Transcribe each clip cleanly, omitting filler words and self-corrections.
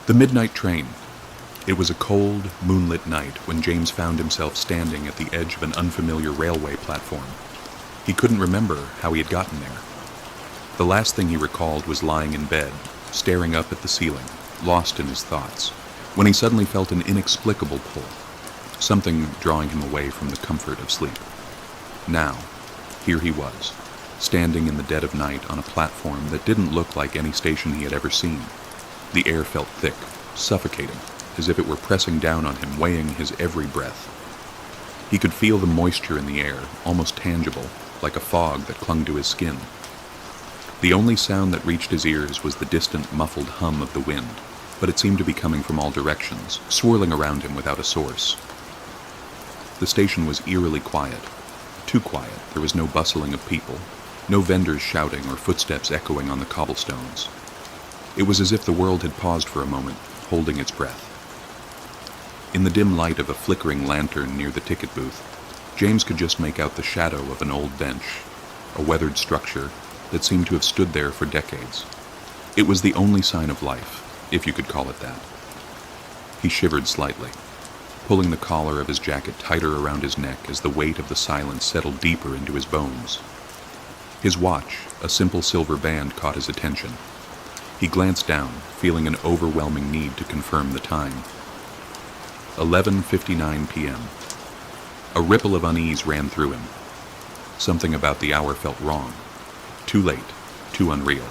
The midnight train. It was a cold, moonlit night when James found himself standing at the edge of an unfamiliar railway platform. He couldn't remember how he had gotten there. The last thing he recalled was lying in bed, staring up at the ceiling, lost in his thoughts, when he suddenly felt an inexplicable pull, something drawing him away from the comfort of sleep. Now, here he was, standing in the dead of night on a platform that didn't look like any station he had ever seen. The air felt thick, suffocating, as if it were pressing down on him, weighing his every breath. He could feel the moisture in the air, almost tangible, like a fog that clung to his skin. The only sound that reached his ears was the distant, muffled hum of the wind, but it seemed to be coming from all directions, swirling around him without a source. The station was eerily quiet. Too quiet. There was no bustling of people, no vendors shouting or footsteps echoing on the cobblestones. It was as if the world had paused for a moment, holding its breath. In the dim light of a flickering lantern near the ticket booth, James could just make out the shadow of an old bench, a weathered structure that seemed to have stood there for decades. It was the only sign of life, if you could call it that. He shivered slightly, pulling the collar of his jacket tighter around his neck as the weight of the silence settled deeper into his bones. His watch, a simple silver band, caught his attention. He glanced down, feeling an overwhelming need to confirm the time. 11:59 p.m. A ripple of unease ran through him. Something about the hour felt wrong. Too late, too unreal.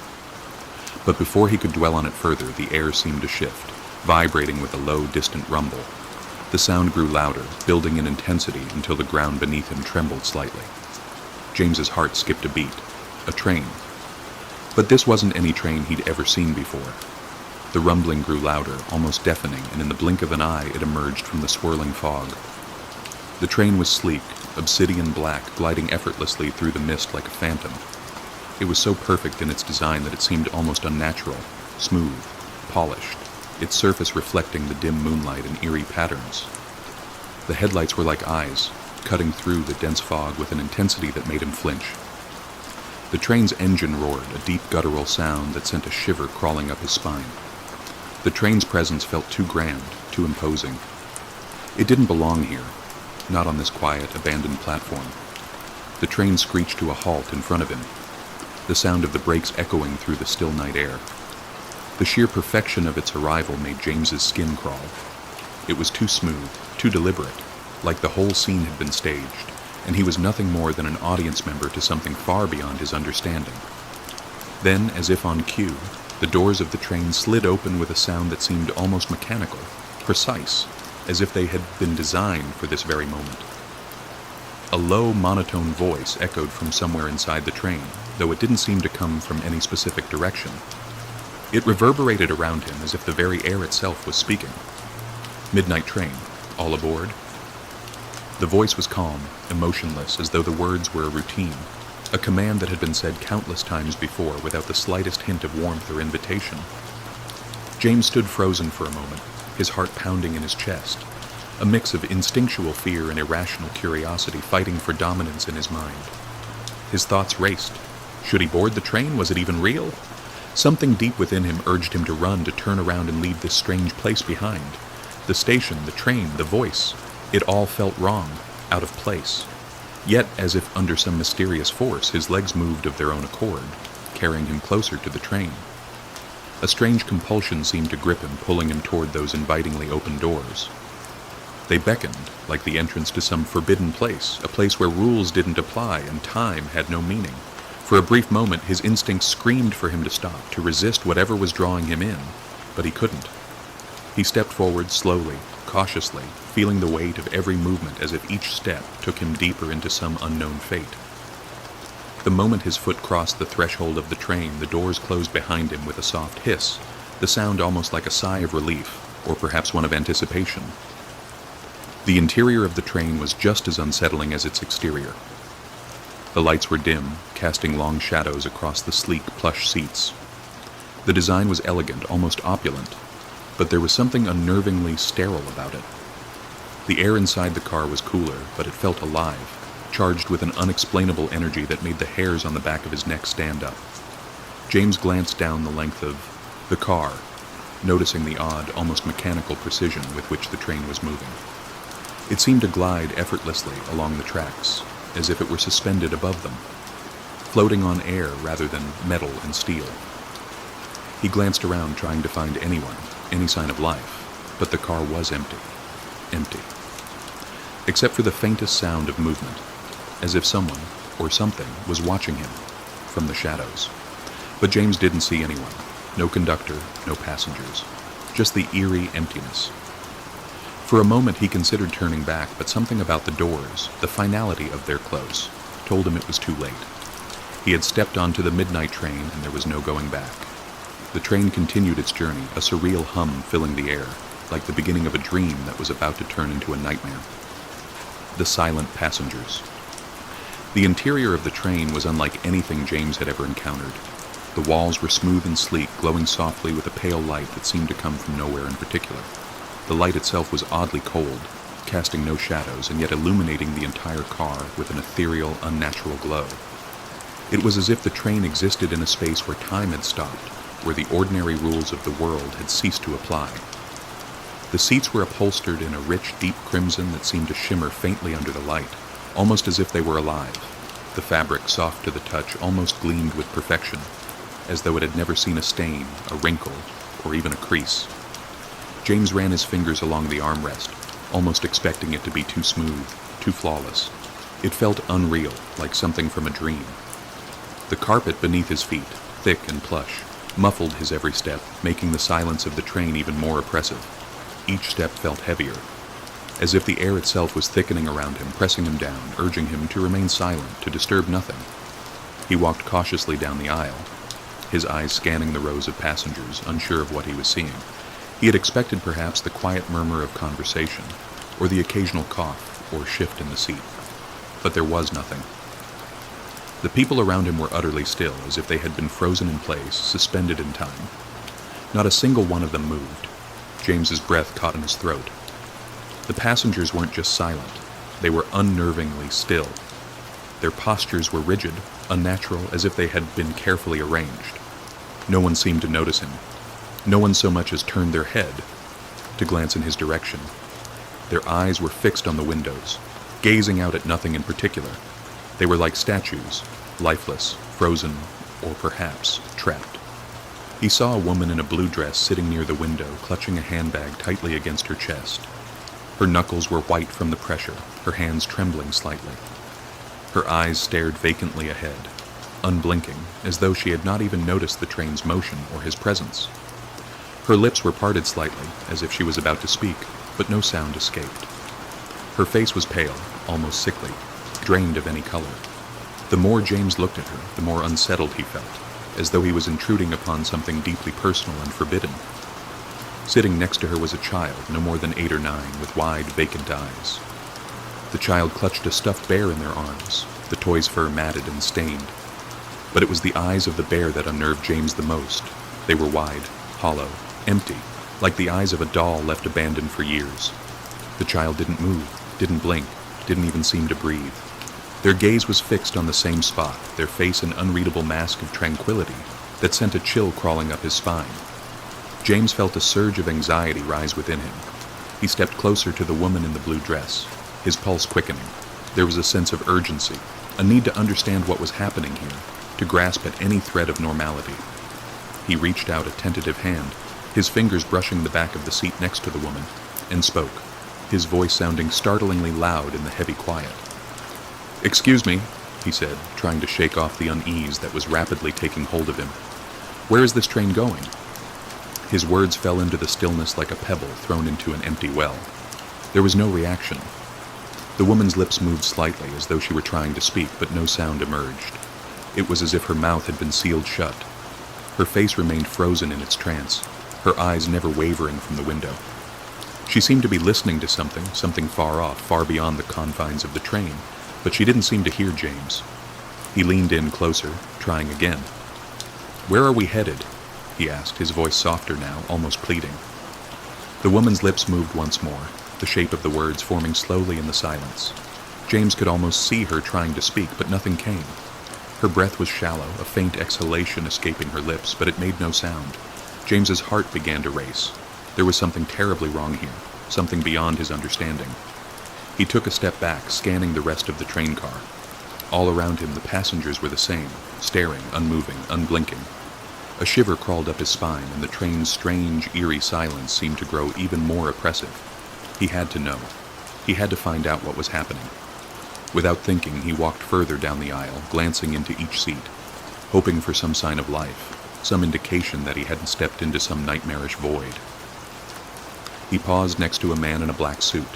But before he could dwell on it further, the air seemed to shift, vibrating with a low, distant rumble. The sound grew louder, building in intensity until the ground beneath him trembled slightly. James's heart skipped a beat. A train. But this wasn't any train he'd ever seen before. The rumbling grew louder, almost deafening, and in the blink of an eye it emerged from the swirling fog. The train was sleek, obsidian black, gliding effortlessly through the mist like a phantom. It was so perfect in its design that it seemed almost unnatural, smooth, polished, its surface reflecting the dim moonlight in eerie patterns. The headlights were like eyes, cutting through the dense fog with an intensity that made him flinch. The train's engine roared, a deep guttural sound that sent a shiver crawling up his spine. The train's presence felt too grand, too imposing. It didn't belong here, not on this quiet, abandoned platform. The train screeched to a halt in front of him, the sound of the brakes echoing through the still night air. The sheer perfection of its arrival made James's skin crawl. It was too smooth, too deliberate, like the whole scene had been staged, and he was nothing more than an audience member to something far beyond his understanding. Then, as if on cue, the doors of the train slid open with a sound that seemed almost mechanical, precise, as if they had been designed for this very moment. A low, monotone voice echoed from somewhere inside the train, though it didn't seem to come from any specific direction. It reverberated around him as if the very air itself was speaking. "Midnight train. All aboard?" The voice was calm, emotionless, as though the words were a routine, a command that had been said countless times before without the slightest hint of warmth or invitation. James stood frozen for a moment, his heart pounding in his chest, a mix of instinctual fear and irrational curiosity fighting for dominance in his mind. His thoughts raced. Should he board the train? Was it even real? Something deep within him urged him to run, to turn around and leave this strange place behind. The station, the train, the voice. It all felt wrong, out of place. Yet, as if under some mysterious force, his legs moved of their own accord, carrying him closer to the train. A strange compulsion seemed to grip him, pulling him toward those invitingly open doors. They beckoned, like the entrance to some forbidden place, a place where rules didn't apply and time had no meaning. For a brief moment, his instincts screamed for him to stop, to resist whatever was drawing him in, but he couldn't. He stepped forward slowly, cautiously, feeling the weight of every movement as if each step took him deeper into some unknown fate. The moment his foot crossed the threshold of the train, the doors closed behind him with a soft hiss, the sound almost like a sigh of relief, or perhaps one of anticipation. The interior of the train was just as unsettling as its exterior. The lights were dim, casting long shadows across the sleek, plush seats. The design was elegant, almost opulent, but there was something unnervingly sterile about it. The air inside the car was cooler, but it felt alive, charged with an unexplainable energy that made the hairs on the back of his neck stand up. James glanced down the length of the car, noticing the odd, almost mechanical precision with which the train was moving. It seemed to glide effortlessly along the tracks, as if it were suspended above them, floating on air rather than metal and steel. He glanced around trying to find anyone, any sign of life, but the car was empty. Empty. Except for the faintest sound of movement, as if someone, or something, was watching him from the shadows. But James didn't see anyone. No conductor, no passengers. Just the eerie emptiness. For a moment he considered turning back, but something about the doors, the finality of their close, told him it was too late. He had stepped onto the midnight train and there was no going back. The train continued its journey, a surreal hum filling the air, like the beginning of a dream that was about to turn into a nightmare. The silent passengers. The interior of the train was unlike anything James had ever encountered. The walls were smooth and sleek, glowing softly with a pale light that seemed to come from nowhere in particular. The light itself was oddly cold, casting no shadows and yet illuminating the entire car with an ethereal, unnatural glow. It was as if the train existed in a space where time had stopped, where the ordinary rules of the world had ceased to apply. The seats were upholstered in a rich, deep crimson that seemed to shimmer faintly under the light, almost as if they were alive. The fabric, soft to the touch, almost gleamed with perfection, as though it had never seen a stain, a wrinkle, or even a crease. James ran his fingers along the armrest, almost expecting it to be too smooth, too flawless. It felt unreal, like something from a dream. The carpet beneath his feet, thick and plush, muffled his every step, making the silence of the train even more oppressive. Each step felt heavier, as if the air itself was thickening around him, pressing him down, urging him to remain silent, to disturb nothing. He walked cautiously down the aisle, his eyes scanning the rows of passengers, unsure of what he was seeing. He had expected perhaps the quiet murmur of conversation, or the occasional cough or shift in the seat. But there was nothing. The people around him were utterly still, as if they had been frozen in place, suspended in time. Not a single one of them moved. James's breath caught in his throat. The passengers weren't just silent. They were unnervingly still. Their postures were rigid, unnatural, as if they had been carefully arranged. No one seemed to notice him. No one so much as turned their head to glance in his direction. Their eyes were fixed on the windows, gazing out at nothing in particular. They were like statues, lifeless, frozen, or perhaps trapped. He saw a woman in a blue dress sitting near the window, clutching a handbag tightly against her chest. Her knuckles were white from the pressure, her hands trembling slightly. Her eyes stared vacantly ahead, unblinking, as though she had not even noticed the train's motion or his presence. Her lips were parted slightly, as if she was about to speak, but no sound escaped. Her face was pale, almost sickly, drained of any color. The more James looked at her, the more unsettled he felt, as though he was intruding upon something deeply personal and forbidden. Sitting next to her was a child, no more than 8 or 9, with wide, vacant eyes. The child clutched a stuffed bear in their arms, the toy's fur matted and stained. But it was the eyes of the bear that unnerved James the most. They were wide, hollow, empty, like the eyes of a doll left abandoned for years. The child didn't move, didn't blink, didn't even seem to breathe. Their gaze was fixed on the same spot, their face an unreadable mask of tranquility that sent a chill crawling up his spine. James felt a surge of anxiety rise within him. He stepped closer to the woman in the blue dress, his pulse quickening. There was a sense of urgency, a need to understand what was happening here, to grasp at any thread of normality. He reached out a tentative hand, his fingers brushing the back of the seat next to the woman, and spoke, his voice sounding startlingly loud in the heavy quiet. "Excuse me," he said, trying to shake off the unease that was rapidly taking hold of him. "Where is this train going?" His words fell into the stillness like a pebble thrown into an empty well. There was no reaction. The woman's lips moved slightly, as though she were trying to speak, but no sound emerged. It was as if her mouth had been sealed shut. Her face remained frozen in its trance, her eyes never wavering from the window. She seemed to be listening to something far off, far beyond the confines of the train, but she didn't seem to hear James. He leaned in closer, trying again. "Where are we headed?" he asked, his voice softer now, almost pleading. The woman's lips moved once more, the shape of the words forming slowly in the silence. James could almost see her trying to speak, but nothing came. Her breath was shallow, a faint exhalation escaping her lips, but it made no sound. James's heart began to race. There was something terribly wrong here, something beyond his understanding. He took a step back, scanning the rest of the train car. All around him, the passengers were the same, staring, unmoving, unblinking. A shiver crawled up his spine, and the train's strange, eerie silence seemed to grow even more oppressive. He had to know. He had to find out what was happening. Without thinking, he walked further down the aisle, glancing into each seat, hoping for some sign of life, some indication that he hadn't stepped into some nightmarish void. He paused next to a man in a black suit.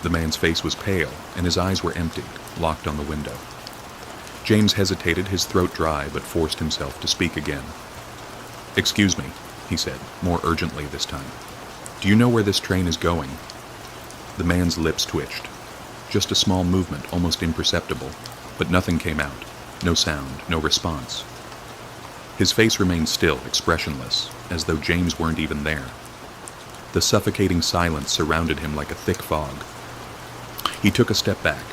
The man's face was pale, and his eyes were empty, locked on the window. James hesitated, his throat dry, but forced himself to speak again. "Excuse me," he said, more urgently this time. "Do you know where this train is going?" The man's lips twitched. Just a small movement, almost imperceptible, but nothing came out. No sound, no response. His face remained still, expressionless, as though James weren't even there. The suffocating silence surrounded him like a thick fog. He took a step back,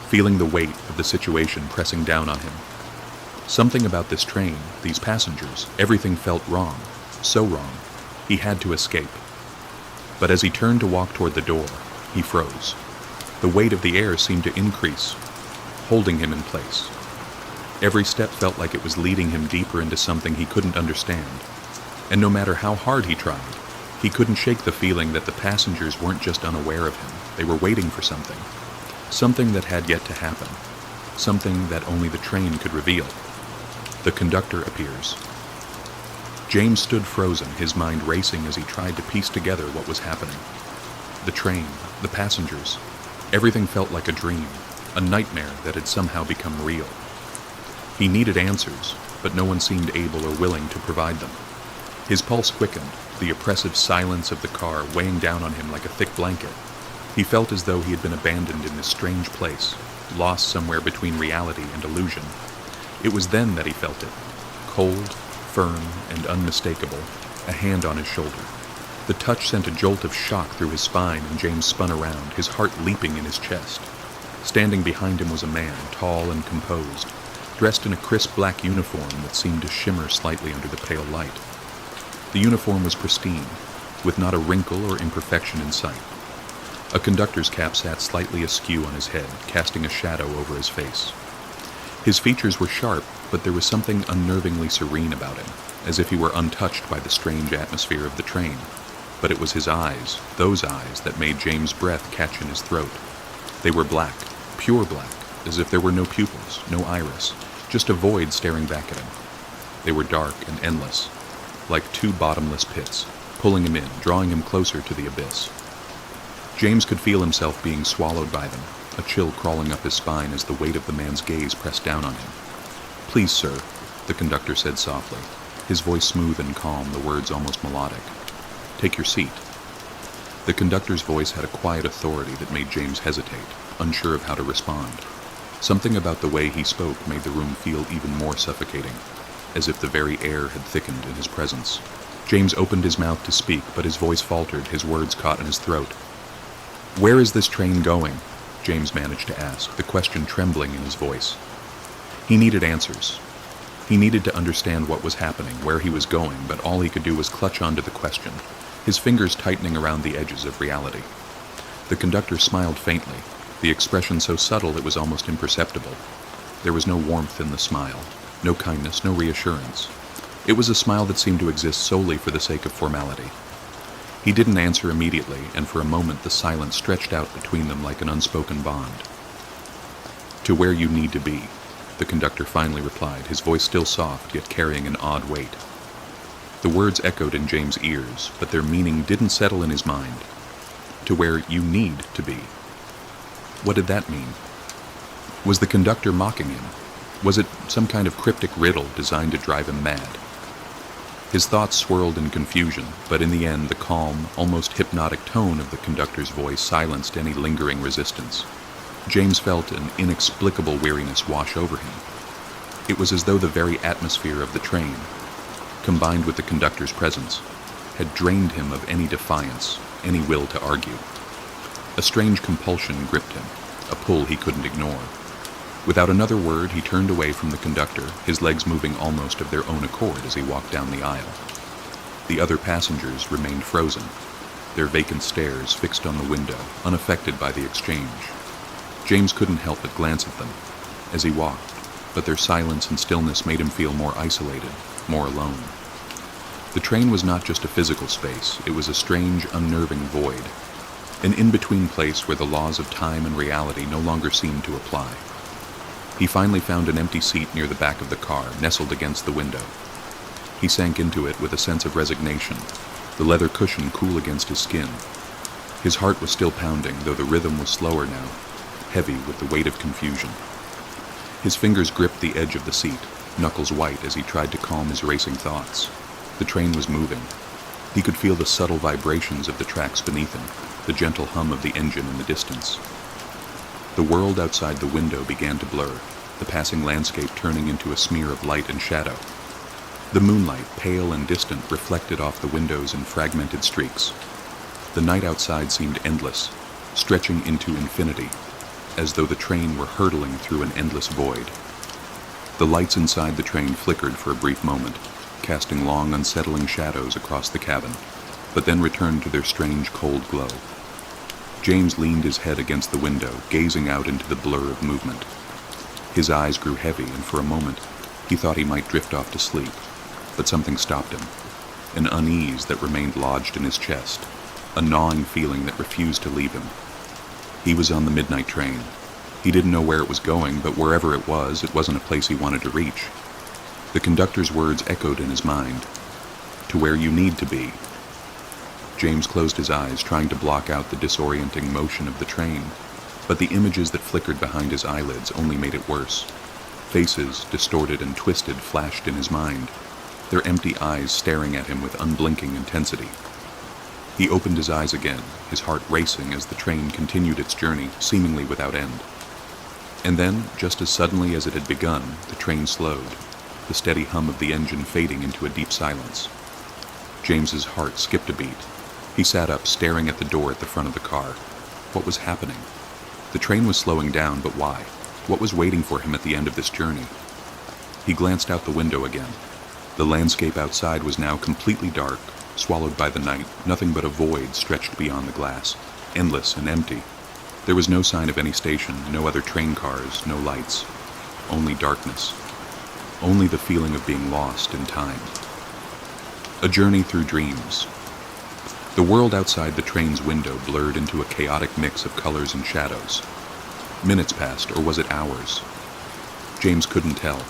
feeling the weight of the situation pressing down on him. Something about this train, these passengers, everything felt wrong, so wrong. He had to escape. But as he turned to walk toward the door, he froze. The weight of the air seemed to increase, holding him in place. Every step felt like it was leading him deeper into something he couldn't understand. And no matter how hard he tried, he couldn't shake the feeling that the passengers weren't just unaware of him. They were waiting for something. Something that had yet to happen. Something that only the train could reveal. The conductor appears. James stood frozen, his mind racing as he tried to piece together what was happening. The train, the passengers, everything felt like a dream, a nightmare that had somehow become real. He needed answers, but no one seemed able or willing to provide them. His pulse quickened, the oppressive silence of the car weighing down on him like a thick blanket. He felt as though he had been abandoned in this strange place, lost somewhere between reality and illusion. It was then that he felt it, cold, firm, and unmistakable, a hand on his shoulder. The touch sent a jolt of shock through his spine, and James spun around, his heart leaping in his chest. Standing behind him was a man, tall and composed, dressed in a crisp black uniform that seemed to shimmer slightly under the pale light. The uniform was pristine, with not a wrinkle or imperfection in sight. A conductor's cap sat slightly askew on his head, casting a shadow over his face. His features were sharp, but there was something unnervingly serene about him, as if he were untouched by the strange atmosphere of the train. But it was his eyes, those eyes, that made James' breath catch in his throat. They were black, pure black, as if there were no pupils, no iris, just a void staring back at him. They were dark and endless, like two bottomless pits, pulling him in, drawing him closer to the abyss. James could feel himself being swallowed by them, a chill crawling up his spine as the weight of the man's gaze pressed down on him. "Please, sir," the conductor said softly, his voice smooth and calm, the words almost melodic. "Take your seat." The conductor's voice had a quiet authority that made James hesitate, unsure of how to respond. Something about the way he spoke made the room feel even more suffocating, as if the very air had thickened in his presence. James opened his mouth to speak, but his voice faltered, his words caught in his throat. "Where is this train going?" James managed to ask, the question trembling in his voice. He needed answers. He needed to understand what was happening, where he was going, but all he could do was clutch onto the question, his fingers tightening around the edges of reality. The conductor smiled faintly, the expression so subtle it was almost imperceptible. There was no warmth in the smile, no kindness, no reassurance. It was a smile that seemed to exist solely for the sake of formality. He didn't answer immediately, and for a moment the silence stretched out between them like an unspoken bond. "To where you need to be," the conductor finally replied, his voice still soft, yet carrying an odd weight. The words echoed in James' ears, but their meaning didn't settle in his mind. "To where you need to be." What did that mean? Was the conductor mocking him? Was it some kind of cryptic riddle designed to drive him mad? His thoughts swirled in confusion, but in the end the calm, almost hypnotic tone of the conductor's voice silenced any lingering resistance. James felt an inexplicable weariness wash over him. It was as though the very atmosphere of the train, combined with the conductor's presence, had drained him of any defiance, any will to argue. A strange compulsion gripped him, a pull he couldn't ignore. Without another word, he turned away from the conductor, his legs moving almost of their own accord as he walked down the aisle. The other passengers remained frozen, their vacant stares fixed on the window, unaffected by the exchange. James couldn't help but glance at them as he walked, but their silence and stillness made him feel more isolated, more alone. The train was not just a physical space, it was a strange, unnerving void, an in-between place where the laws of time and reality no longer seemed to apply. He finally found an empty seat near the back of the car, nestled against the window. He sank into it with a sense of resignation, the leather cushion cool against his skin. His heart was still pounding, though the rhythm was slower now, heavy with the weight of confusion. His fingers gripped the edge of the seat, knuckles white as he tried to calm his racing thoughts. The train was moving. He could feel the subtle vibrations of the tracks beneath him, the gentle hum of the engine in the distance. The world outside the window began to blur, the passing landscape turning into a smear of light and shadow. The moonlight, pale and distant, reflected off the windows in fragmented streaks. The night outside seemed endless, stretching into infinity, as though the train were hurtling through an endless void. The lights inside the train flickered for a brief moment, casting long, unsettling shadows across the cabin, but then returned to their strange, cold glow. James leaned his head against the window, gazing out into the blur of movement. His eyes grew heavy, and for a moment, he thought he might drift off to sleep, but something stopped him. An unease that remained lodged in his chest, a gnawing feeling that refused to leave him. He was on the midnight train. He didn't know where it was going, but wherever it wasn't a place he wanted to reach. The conductor's words echoed in his mind. To where you need to be. James closed his eyes, trying to block out the disorienting motion of the train, but the images that flickered behind his eyelids only made it worse. Faces, distorted and twisted, flashed in his mind, their empty eyes staring at him with unblinking intensity. He opened his eyes again, his heart racing as the train continued its journey, seemingly without end. And then, just as suddenly as it had begun, the train slowed, the steady hum of the engine fading into a deep silence. James's heart skipped a beat. He sat up, staring at the door at the front of the car. What was happening? The train was slowing down, but why? What was waiting for him at the end of this journey? He glanced out the window again. The landscape outside was now completely dark, swallowed by the night, nothing but a void stretched beyond the glass, endless and empty. There was no sign of any station, no other train cars, no lights. Only darkness. Only the feeling of being lost in time. A journey through dreams. The world outside the train's window blurred into a chaotic mix of colors and shadows. Minutes passed, or was it hours? James couldn't tell.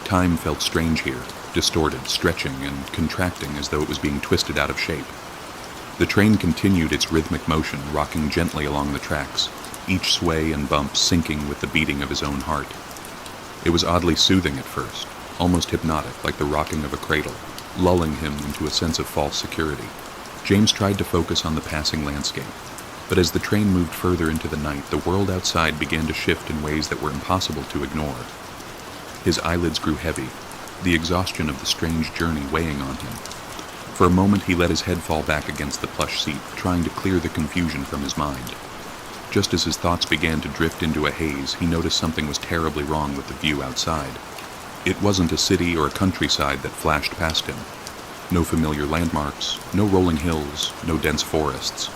Time felt strange here, distorted, stretching, and contracting as though it was being twisted out of shape. The train continued its rhythmic motion, rocking gently along the tracks, each sway and bump syncing with the beating of his own heart. It was oddly soothing at first, almost hypnotic, like the rocking of a cradle, lulling him into a sense of false security. James tried to focus on the passing landscape, but as the train moved further into the night, the world outside began to shift in ways that were impossible to ignore. His eyelids grew heavy, the exhaustion of the strange journey weighing on him. For a moment he let his head fall back against the plush seat, trying to clear the confusion from his mind. Just as his thoughts began to drift into a haze, he noticed something was terribly wrong with the view outside. It wasn't a city or a countryside that flashed past him. No familiar landmarks, no rolling hills, no dense forests.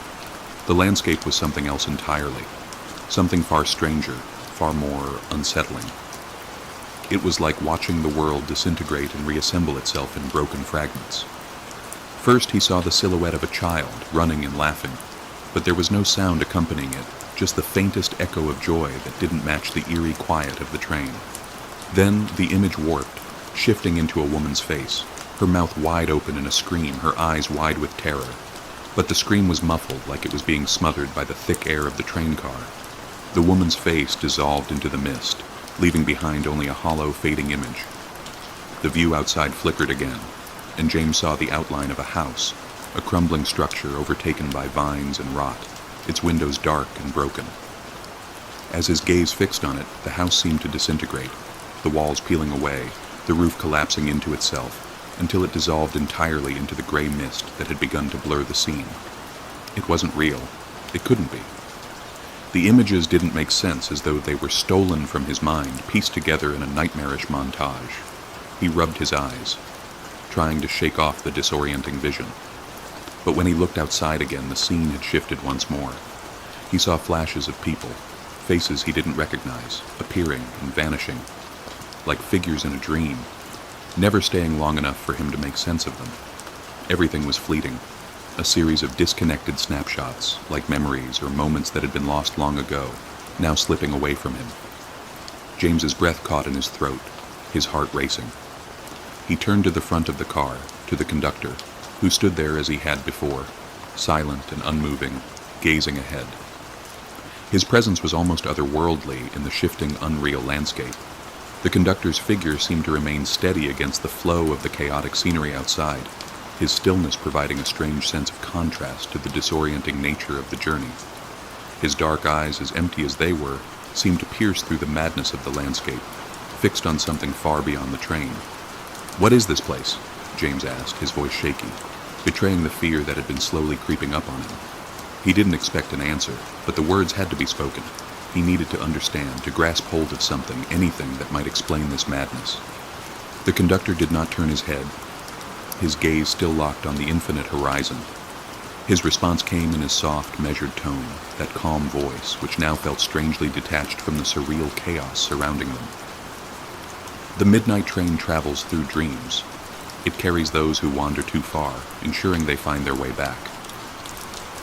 The landscape was something else entirely. Something far stranger, far more unsettling. It was like watching the world disintegrate and reassemble itself in broken fragments. First he saw the silhouette of a child, running and laughing, but there was no sound accompanying it, just the faintest echo of joy that didn't match the eerie quiet of the train. Then the image warped, shifting into a woman's face, her mouth wide open in a scream, her eyes wide with terror. But the scream was muffled, like it was being smothered by the thick air of the train car. The woman's face dissolved into the mist, leaving behind only a hollow, fading image. The view outside flickered again, and James saw the outline of a house, a crumbling structure overtaken by vines and rot, its windows dark and broken. As his gaze fixed on it, the house seemed to disintegrate, the walls peeling away, the roof collapsing into itself, until it dissolved entirely into the gray mist that had begun to blur the scene. It wasn't real. It couldn't be. The images didn't make sense, as though they were stolen from his mind, pieced together in a nightmarish montage. He rubbed his eyes. trying to shake off the disorienting vision. But when he looked outside again, the scene had shifted once more. He saw flashes of people, faces he didn't recognize, appearing and vanishing, like figures in a dream, never staying long enough for him to make sense of them. Everything was fleeting, a series of disconnected snapshots, like memories or moments that had been lost long ago, now slipping away from him. James's breath caught in his throat, his heart racing. He turned to the front of the car, to the conductor, who stood there as he had before, silent and unmoving, gazing ahead. His presence was almost otherworldly in the shifting, unreal landscape. The conductor's figure seemed to remain steady against the flow of the chaotic scenery outside, his stillness providing a strange sense of contrast to the disorienting nature of the journey. His dark eyes, as empty as they were, seemed to pierce through the madness of the landscape, fixed on something far beyond the train. "What is this place?" James asked, his voice shaky, betraying the fear that had been slowly creeping up on him. He didn't expect an answer, but the words had to be spoken. He needed to understand, to grasp hold of something, anything that might explain this madness. The conductor did not turn his head, his gaze still locked on the infinite horizon. His response came in his soft, measured tone, that calm voice, which now felt strangely detached from the surreal chaos surrounding them. "The midnight train travels through dreams. It carries those who wander too far, ensuring they find their way back."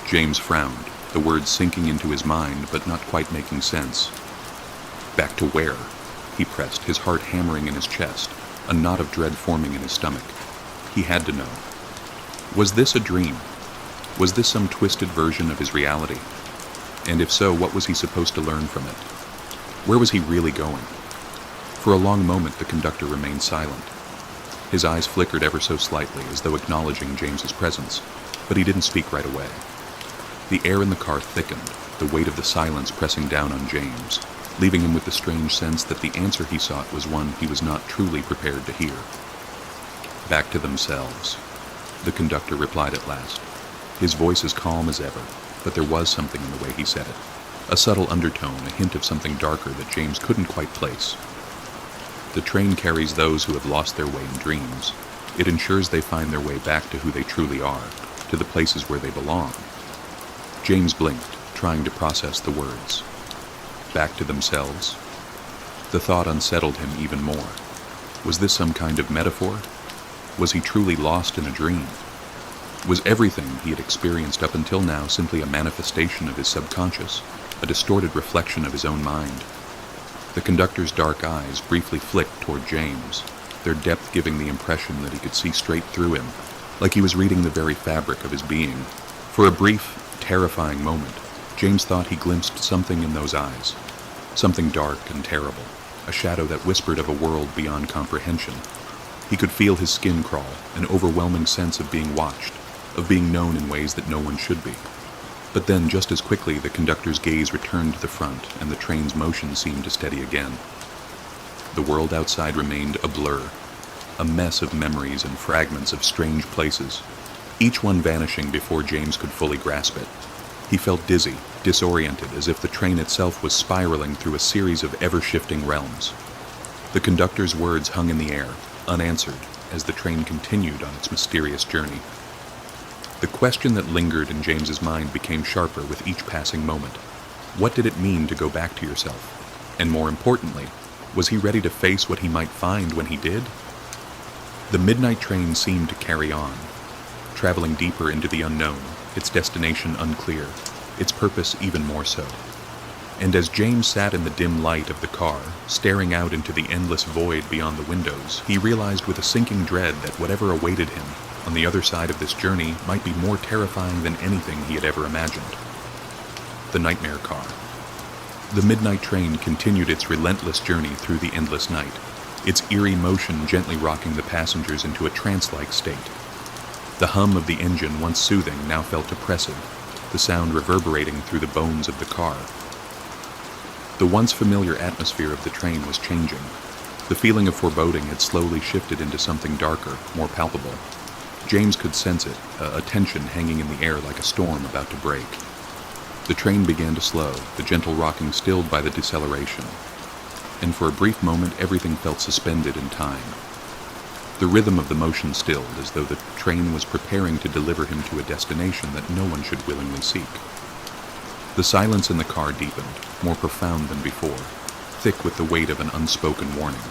James frowned, the words sinking into his mind but not quite making sense. "Back to where?" he pressed, his heart hammering in his chest, a knot of dread forming in his stomach. He had to know. Was this a dream? Was this some twisted version of his reality? And if so, what was he supposed to learn from it? Where was he really going? For a long moment, the conductor remained silent. His eyes flickered ever so slightly, as though acknowledging James's presence, but he didn't speak right away. The air in the car thickened, the weight of the silence pressing down on James, leaving him with the strange sense that the answer he sought was one he was not truly prepared to hear. "Back to themselves," the conductor replied at last, his voice as calm as ever, but there was something in the way he said it, a subtle undertone, a hint of something darker that James couldn't quite place. "The train carries those who have lost their way in dreams. It ensures they find their way back to who they truly are, to the places where they belong." James blinked, trying to process the words. Back to themselves? The thought unsettled him even more. Was this some kind of metaphor? Was he truly lost in a dream? Was everything he had experienced up until now simply a manifestation of his subconscious, a distorted reflection of his own mind? The conductor's dark eyes briefly flicked toward James, their depth giving the impression that he could see straight through him, like he was reading the very fabric of his being. For a brief, terrifying moment, James thought he glimpsed something in those eyes, something dark and terrible, a shadow that whispered of a world beyond comprehension. He could feel his skin crawl, an overwhelming sense of being watched, of being known in ways that no one should be. But then, just as quickly, the conductor's gaze returned to the front, and the train's motion seemed to steady again. The world outside remained a blur, a mess of memories and fragments of strange places, each one vanishing before James could fully grasp it. He felt dizzy, disoriented, as if the train itself was spiraling through a series of ever-shifting realms. The conductor's words hung in the air, unanswered, as the train continued on its mysterious journey. The question that lingered in James's mind became sharper with each passing moment. What did it mean to go back to yourself? And more importantly, was he ready to face what he might find when he did? The midnight train seemed to carry on, traveling deeper into the unknown, its destination unclear, its purpose even more so. And as James sat in the dim light of the car, staring out into the endless void beyond the windows, he realized with a sinking dread that whatever awaited him on the other side of this journey might be more terrifying than anything he had ever imagined. The nightmare car. The midnight train continued its relentless journey through the endless night, its eerie motion gently rocking the passengers into a trance-like state. The hum of the engine, once soothing, now felt oppressive, the sound reverberating through the bones of the car. The once familiar atmosphere of the train was changing. The feeling of foreboding had slowly shifted into something darker, more palpable. James could sense it, a tension hanging in the air like a storm about to break. The train began to slow, the gentle rocking stilled by the deceleration. And for a brief moment, everything felt suspended in time. The rhythm of the motion stilled, as though the train was preparing to deliver him to a destination that no one should willingly seek. The silence in the car deepened, more profound than before, thick with the weight of an unspoken warning.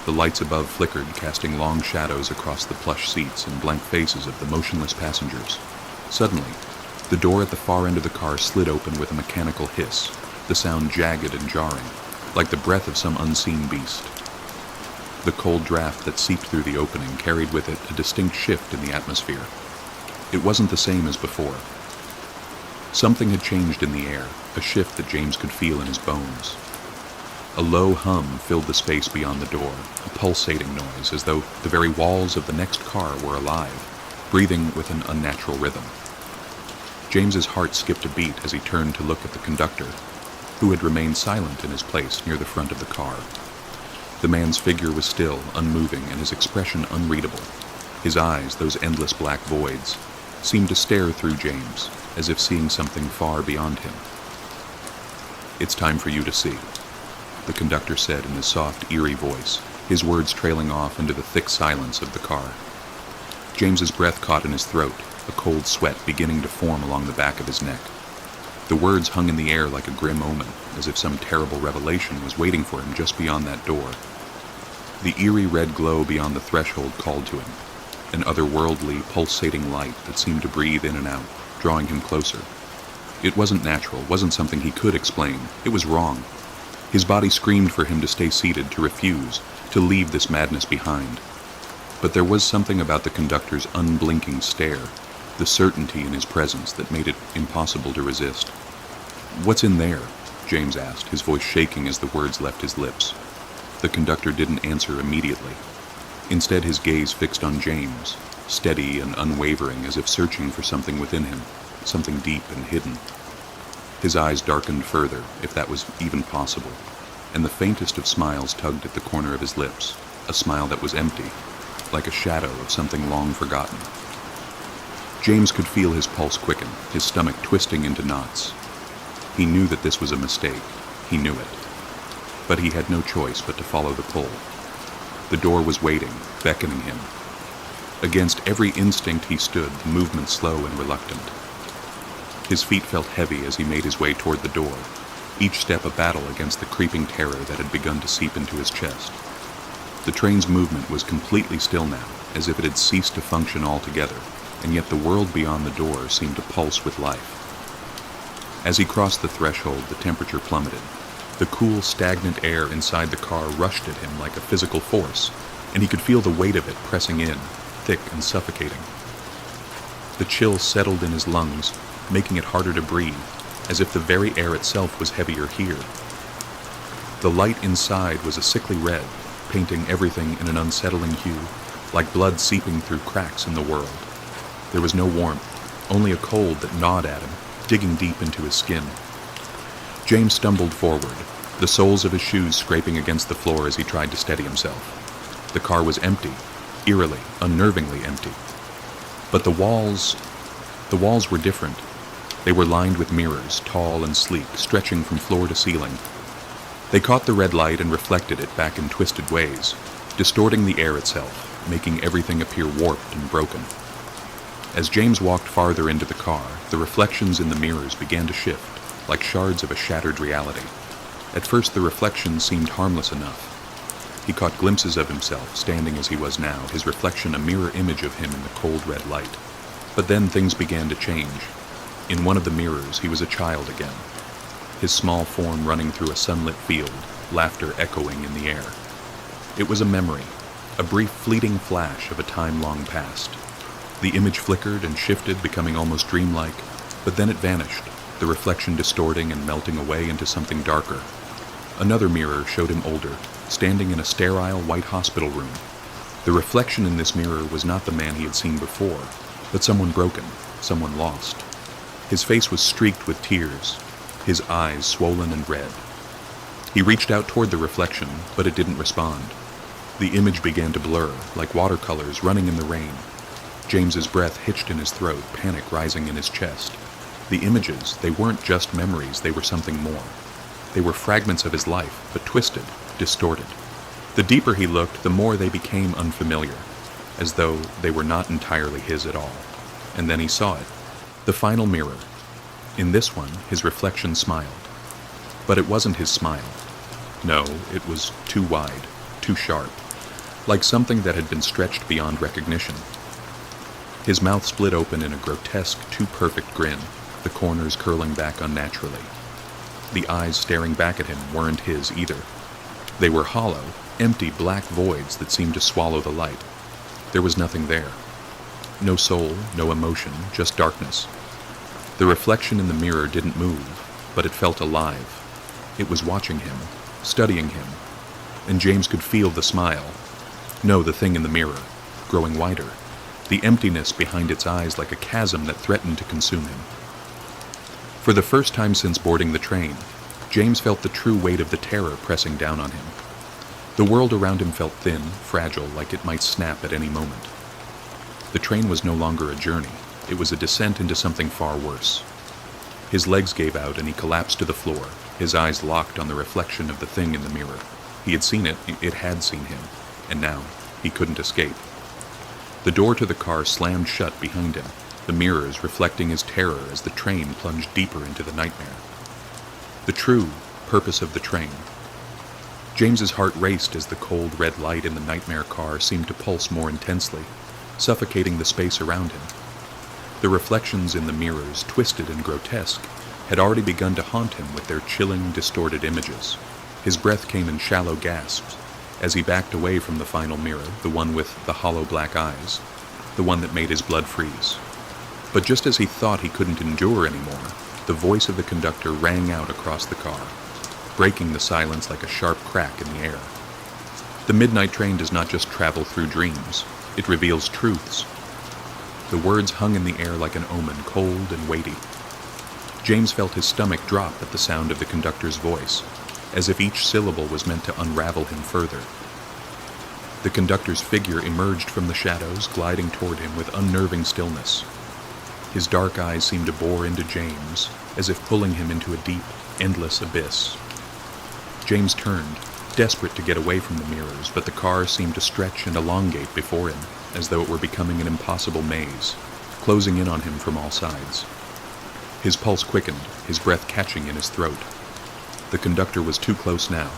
The lights above flickered, casting long shadows across the plush seats and blank faces of the motionless passengers. Suddenly, the door at the far end of the car slid open with a mechanical hiss, the sound jagged and jarring, like the breath of some unseen beast. The cold draft that seeped through the opening carried with it a distinct shift in the atmosphere. It wasn't the same as before. Something had changed in the air, a shift that James could feel in his bones. A low hum filled the space beyond the door, a pulsating noise, as though the very walls of the next car were alive, breathing with an unnatural rhythm. James's heart skipped a beat as he turned to look at the conductor, who had remained silent in his place near the front of the car. The man's figure was still, unmoving, and his expression unreadable. His eyes, those endless black voids, seemed to stare through James, as if seeing something far beyond him. "It's time for you to see," the conductor said in his soft, eerie voice, his words trailing off into the thick silence of the car. James's breath caught in his throat, a cold sweat beginning to form along the back of his neck. The words hung in the air like a grim omen, as if some terrible revelation was waiting for him just beyond that door. The eerie red glow beyond the threshold called to him, an otherworldly, pulsating light that seemed to breathe in and out, drawing him closer. It wasn't natural, wasn't something he could explain. It was wrong. His body screamed for him to stay seated, to refuse, to leave this madness behind. But there was something about the conductor's unblinking stare, the certainty in his presence that made it impossible to resist. "What's in there?" James asked, his voice shaking as the words left his lips. The conductor didn't answer immediately. Instead, his gaze fixed on James, steady and unwavering, as if searching for something within him, something deep and hidden. His eyes darkened further, if that was even possible, and the faintest of smiles tugged at the corner of his lips, a smile that was empty, like a shadow of something long forgotten. James could feel his pulse quicken, his stomach twisting into knots. He knew that this was a mistake. He knew it. But he had no choice but to follow the pull. The door was waiting, beckoning him. Against every instinct he stood, the movement slow and reluctant. His feet felt heavy as he made his way toward the door, each step a battle against the creeping terror that had begun to seep into his chest. The train's movement was completely still now, as if it had ceased to function altogether, and yet the world beyond the door seemed to pulse with life. As he crossed the threshold, the temperature plummeted. The cool, stagnant air inside the car rushed at him like a physical force, and he could feel the weight of it pressing in, thick and suffocating. The chill settled in his lungs, making it harder to breathe, as if the very air itself was heavier here. The light inside was a sickly red, painting everything in an unsettling hue, like blood seeping through cracks in the world. There was no warmth, only a cold that gnawed at him, digging deep into his skin. James stumbled forward, the soles of his shoes scraping against the floor as he tried to steady himself. The car was empty, eerily, unnervingly empty. But the walls were different. They were lined with mirrors, tall and sleek, stretching from floor to ceiling. They caught the red light and reflected it back in twisted ways, distorting the air itself, making everything appear warped and broken. As James walked farther into the car, the reflections in the mirrors began to shift, like shards of a shattered reality. At first the reflections seemed harmless enough. He caught glimpses of himself, standing as he was now, his reflection a mirror image of him in the cold red light. But then things began to change. In one of the mirrors, he was a child again, his small form running through a sunlit field, laughter echoing in the air. It was a memory, a brief fleeting flash of a time long past. The image flickered and shifted, becoming almost dreamlike, but then it vanished, the reflection distorting and melting away into something darker. Another mirror showed him older, standing in a sterile white hospital room. The reflection in this mirror was not the man he had seen before, but someone broken, someone lost. His face was streaked with tears, his eyes swollen and red. He reached out toward the reflection, but it didn't respond. The image began to blur, like watercolors running in the rain. James's breath hitched in his throat, panic rising in his chest. The images, they weren't just memories, they were something more. They were fragments of his life, but twisted, distorted. The deeper he looked, the more they became unfamiliar, as though they were not entirely his at all. And then he saw it. The final mirror. In this one, his reflection smiled. But it wasn't his smile. No, it was too wide, too sharp, like something that had been stretched beyond recognition. His mouth split open in a grotesque, too-perfect grin, the corners curling back unnaturally. The eyes staring back at him weren't his either. They were hollow, empty black voids that seemed to swallow the light. There was nothing there. No soul, no emotion, just darkness. The reflection in the mirror didn't move, but it felt alive. It was watching him, studying him, and James could feel the smile. No, the thing in the mirror, growing wider, the emptiness behind its eyes like a chasm that threatened to consume him. For the first time since boarding the train, James felt the true weight of the terror pressing down on him. The world around him felt thin, fragile, like it might snap at any moment. The train was no longer a journey. It was a descent into something far worse. His legs gave out and he collapsed to the floor, his eyes locked on the reflection of the thing in the mirror. He had seen it, it had seen him, and now he couldn't escape. The door to the car slammed shut behind him, the mirrors reflecting his terror as the train plunged deeper into the nightmare. The true purpose of the train. James's heart raced as the cold red light in the nightmare car seemed to pulse more intensely, suffocating the space around him. The reflections in the mirrors, twisted and grotesque, had already begun to haunt him with their chilling, distorted images. His breath came in shallow gasps as he backed away from the final mirror, the one with the hollow black eyes, the one that made his blood freeze. But just as he thought he couldn't endure anymore, the voice of the conductor rang out across the car, breaking the silence like a sharp crack in the air. The midnight train does not just travel through dreams, it reveals truths. The words hung in the air like an omen, cold and weighty. James felt his stomach drop at the sound of the conductor's voice, as if each syllable was meant to unravel him further. The conductor's figure emerged from the shadows, gliding toward him with unnerving stillness. His dark eyes seemed to bore into James, as if pulling him into a deep, endless abyss. James turned, desperate to get away from the mirrors, but the car seemed to stretch and elongate before him, as though it were becoming an impossible maze, closing in on him from all sides. His pulse quickened, his breath catching in his throat. The conductor was too close now.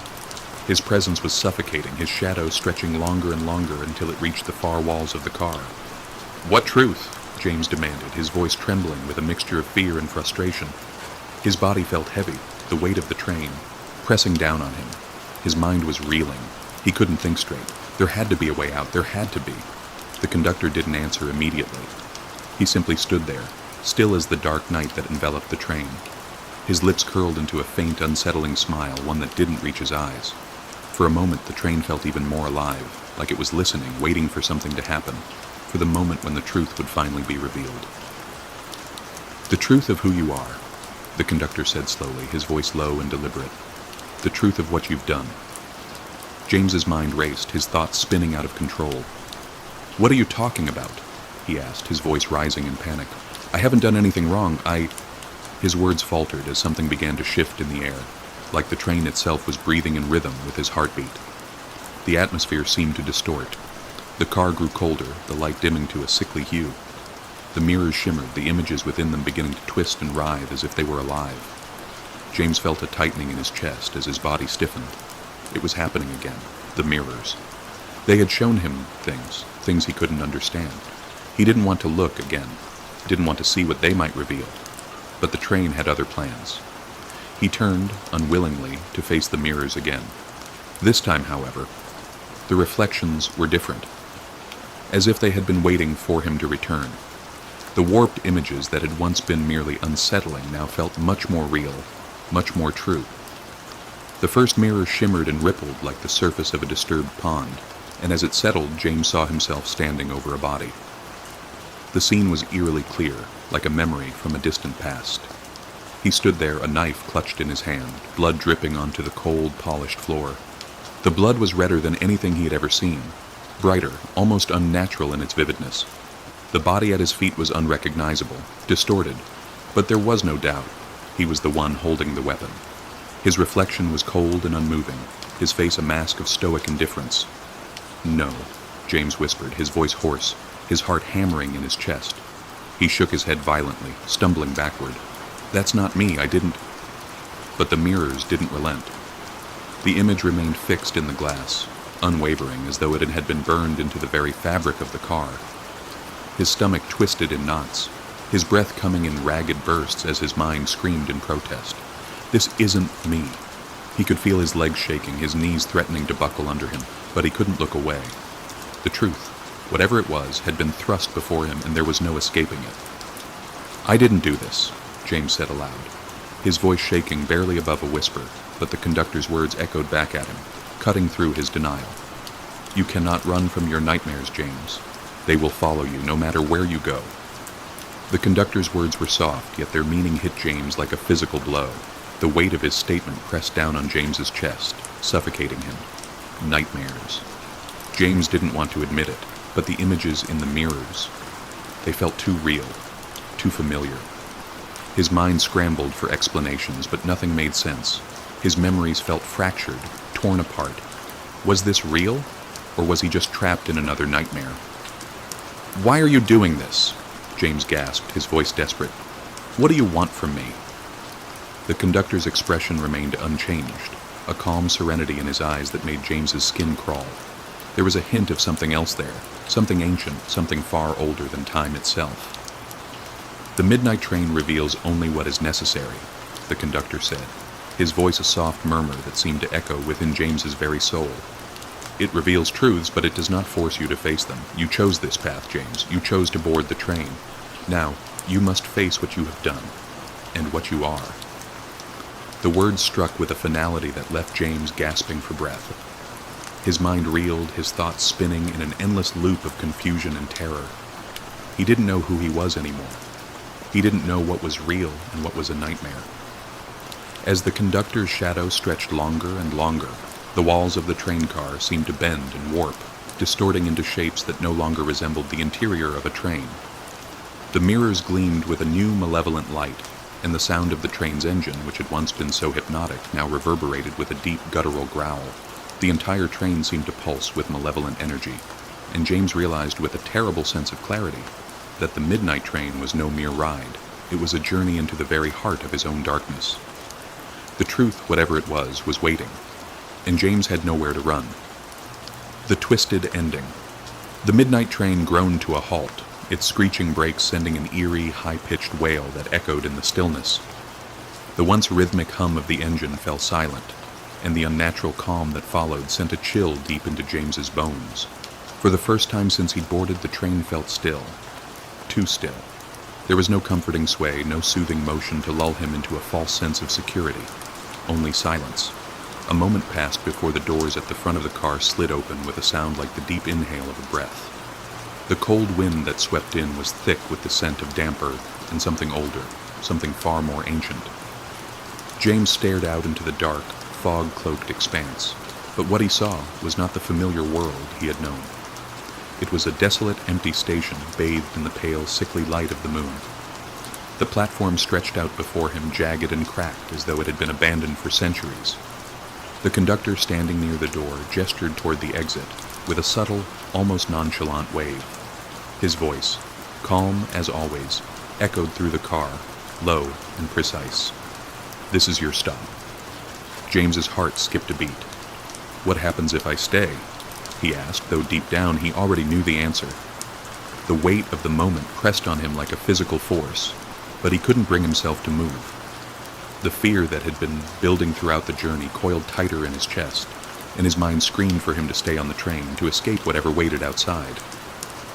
His presence was suffocating, his shadow stretching longer and longer until it reached the far walls of the car. "What truth?" James demanded, his voice trembling with a mixture of fear and frustration. His body felt heavy, the weight of the train, pressing down on him. His mind was reeling. He couldn't think straight. There had to be a way out, there had to be. The conductor didn't answer immediately. He simply stood there, still as the dark night that enveloped the train. His lips curled into a faint, unsettling smile, one that didn't reach his eyes. For a moment, the train felt even more alive, like it was listening, waiting for something to happen, for the moment when the truth would finally be revealed. "The truth of who you are," the conductor said slowly, his voice low and deliberate. "The truth of what you've done." James's mind raced, his thoughts spinning out of control. "What are you talking about?" he asked, his voice rising in panic. "I haven't done anything wrong. His words faltered as something began to shift in the air, like the train itself was breathing in rhythm with his heartbeat. The atmosphere seemed to distort. The car grew colder, the light dimming to a sickly hue. The mirrors shimmered, the images within them beginning to twist and writhe as if they were alive. James felt a tightening in his chest as his body stiffened. It was happening again. The mirrors. They had shown him things he couldn't understand. He didn't want to look again, didn't want to see what they might reveal. But the train had other plans. He turned, unwillingly, to face the mirrors again. This time, however, the reflections were different, as if they had been waiting for him to return. The warped images that had once been merely unsettling now felt much more real, much more true. The first mirror shimmered and rippled like the surface of a disturbed pond, and as it settled, James saw himself standing over a body. The scene was eerily clear, like a memory from a distant past. He stood there, a knife clutched in his hand, blood dripping onto the cold, polished floor. The blood was redder than anything he had ever seen, brighter, almost unnatural in its vividness. The body at his feet was unrecognizable, distorted, but there was no doubt. He was the one holding the weapon. His reflection was cold and unmoving, his face a mask of stoic indifference. "No," James whispered, his voice hoarse, his heart hammering in his chest. He shook his head violently, stumbling backward. "That's not me, I didn't—" But the mirrors didn't relent. The image remained fixed in the glass, unwavering, as though it had been burned into the very fabric of the car. His stomach twisted in knots, his breath coming in ragged bursts as his mind screamed in protest. "This isn't me." He could feel his legs shaking, his knees threatening to buckle under him, but he couldn't look away. The truth, whatever it was, had been thrust before him, and there was no escaping it. "I didn't do this," James said aloud, his voice shaking barely above a whisper, but the conductor's words echoed back at him, cutting through his denial. "You cannot run from your nightmares, James. They will follow you, no matter where you go." The conductor's words were soft, yet their meaning hit James like a physical blow. The weight of his statement pressed down on James's chest, suffocating him. Nightmares. James didn't want to admit it, but the images in the mirrors, they felt too real, too familiar. His mind scrambled for explanations, but nothing made sense. His memories felt fractured, torn apart. Was this real, or was he just trapped in another nightmare? "Why are you doing this?" James gasped, his voice desperate. "What do you want from me?" The conductor's expression remained unchanged, a calm serenity in his eyes that made James's skin crawl. There was a hint of something else there, something ancient, something far older than time itself. "The midnight train reveals only what is necessary," the conductor said, his voice a soft murmur that seemed to echo within James's very soul. "It reveals truths, but it does not force you to face them. You chose this path, James. You chose to board the train. Now, you must face what you have done, and what you are." The words struck with a finality that left James gasping for breath. His mind reeled, his thoughts spinning in an endless loop of confusion and terror. He didn't know who he was anymore. He didn't know what was real and what was a nightmare. As the conductor's shadow stretched longer and longer, the walls of the train car seemed to bend and warp, distorting into shapes that no longer resembled the interior of a train. The mirrors gleamed with a new malevolent light, and the sound of the train's engine, which had once been so hypnotic, now reverberated with a deep guttural growl. The entire train seemed to pulse with malevolent energy, and James realized with a terrible sense of clarity that the midnight train was no mere ride. It was a journey into the very heart of his own darkness. The truth, whatever it was waiting, and James had nowhere to run. The twisted ending. The midnight train groaned to a halt, its screeching brakes sending an eerie, high-pitched wail that echoed in the stillness. The once rhythmic hum of the engine fell silent, and the unnatural calm that followed sent a chill deep into James's bones. For the first time since he'd boarded, the train felt still. Too still. There was no comforting sway, no soothing motion to lull him into a false sense of security. Only silence. A moment passed before the doors at the front of the car slid open with a sound like the deep inhale of a breath. The cold wind that swept in was thick with the scent of damp earth and something older, something far more ancient. James stared out into the dark, fog-cloaked expanse, but what he saw was not the familiar world he had known. It was a desolate, empty station bathed in the pale, sickly light of the moon. The platform stretched out before him, jagged and cracked, as though it had been abandoned for centuries. The conductor, standing near the door, gestured toward the exit with a subtle, almost nonchalant wave. His voice, calm as always, echoed through the car, low and precise. "This is your stop." James's heart skipped a beat. "What happens if I stay?" he asked, though deep down he already knew the answer. The weight of the moment pressed on him like a physical force, but he couldn't bring himself to move. The fear that had been building throughout the journey coiled tighter in his chest, and his mind screamed for him to stay on the train, to escape whatever waited outside.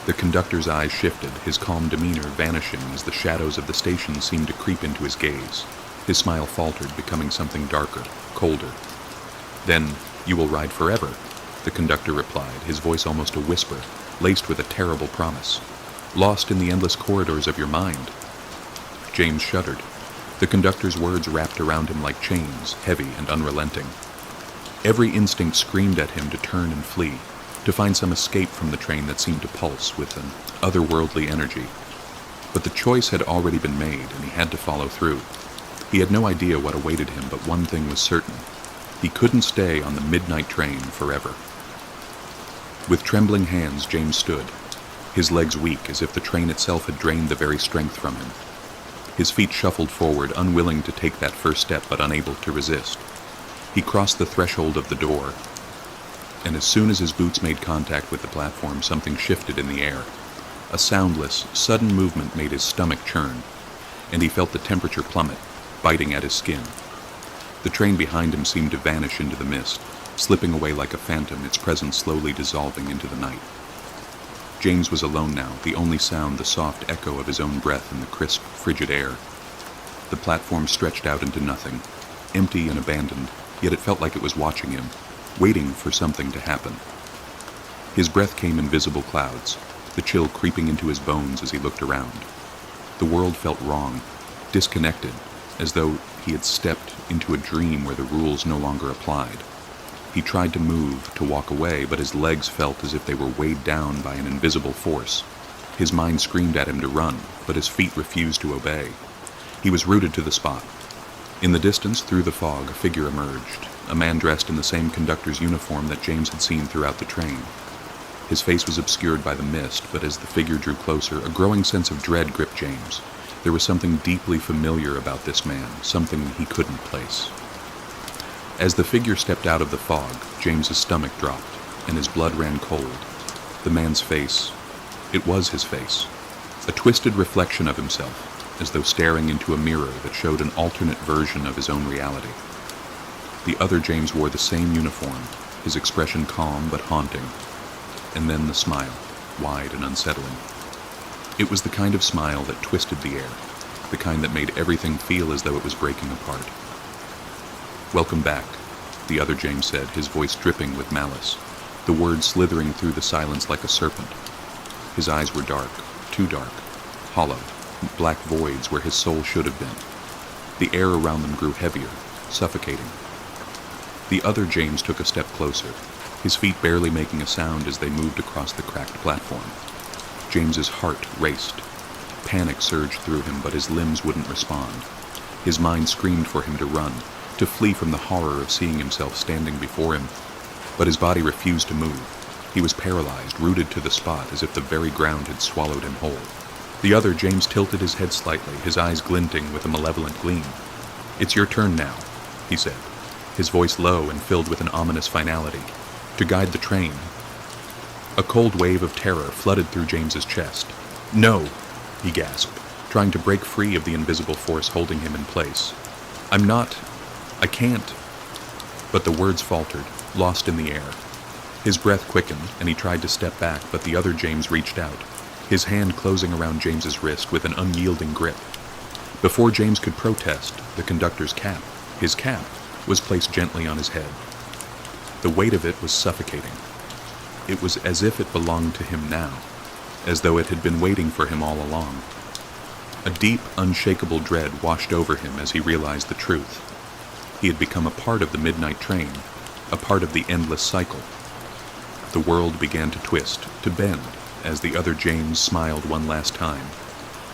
The conductor's eyes shifted, his calm demeanor vanishing as the shadows of the station seemed to creep into his gaze. His smile faltered, becoming something darker, colder. "Then you will ride forever," the conductor replied, his voice almost a whisper, laced with a terrible promise. "Lost in the endless corridors of your mind." James shuddered. The conductor's words wrapped around him like chains, heavy and unrelenting. Every instinct screamed at him to turn and flee, to find some escape from the train that seemed to pulse with an otherworldly energy. But the choice had already been made, and he had to follow through. He had no idea what awaited him, but one thing was certain. He couldn't stay on the midnight train forever. With trembling hands, James stood, his legs weak as if the train itself had drained the very strength from him. His feet shuffled forward, unwilling to take that first step but unable to resist. He crossed the threshold of the door, and as soon as his boots made contact with the platform, something shifted in the air. A soundless, sudden movement made his stomach churn, and he felt the temperature plummet, biting at his skin. The train behind him seemed to vanish into the mist, slipping away like a phantom, its presence slowly dissolving into the night. James was alone now, the only sound the soft echo of his own breath in the crisp, frigid air. The platform stretched out into nothing, empty and abandoned, yet it felt like it was watching him, waiting for something to happen. His breath came in visible clouds, the chill creeping into his bones as he looked around. The world felt wrong, disconnected, as though he had stepped into a dream where the rules no longer applied. He tried to move, to walk away, but his legs felt as if they were weighed down by an invisible force. His mind screamed at him to run, but his feet refused to obey. He was rooted to the spot. In the distance, through the fog, a figure emerged, a man dressed in the same conductor's uniform that James had seen throughout the train. His face was obscured by the mist, but as the figure drew closer, a growing sense of dread gripped James. There was something deeply familiar about this man, something he couldn't place. As the figure stepped out of the fog, James's stomach dropped, and his blood ran cold. The man's face, it was his face, a twisted reflection of himself, as though staring into a mirror that showed an alternate version of his own reality. The other James wore the same uniform, his expression calm but haunting, and then the smile, wide and unsettling. It was the kind of smile that twisted the air, the kind that made everything feel as though it was breaking apart. "Welcome back," the other James said, his voice dripping with malice, the words slithering through the silence like a serpent. His eyes were dark, too dark, hollow, black voids where his soul should have been. The air around them grew heavier, suffocating. The other James took a step closer, his feet barely making a sound as they moved across the cracked platform. James's heart raced. Panic surged through him, but his limbs wouldn't respond. His mind screamed for him to run, to flee from the horror of seeing himself standing before him. But his body refused to move. He was paralyzed, rooted to the spot, as if the very ground had swallowed him whole. The other James tilted his head slightly, his eyes glinting with a malevolent gleam. "It's your turn now," he said, his voice low and filled with an ominous finality, "to guide the train." A cold wave of terror flooded through James's chest. "No!" he gasped, trying to break free of the invisible force holding him in place. I can't." But the words faltered, lost in the air. His breath quickened, and he tried to step back, but the other James reached out, his hand closing around James's wrist with an unyielding grip. Before James could protest, the conductor's cap, his cap, was placed gently on his head. The weight of it was suffocating. It was as if it belonged to him now, as though it had been waiting for him all along. A deep, unshakable dread washed over him as he realized the truth. He had become a part of the midnight train, a part of the endless cycle. The world began to twist, to bend, as the other James smiled one last time.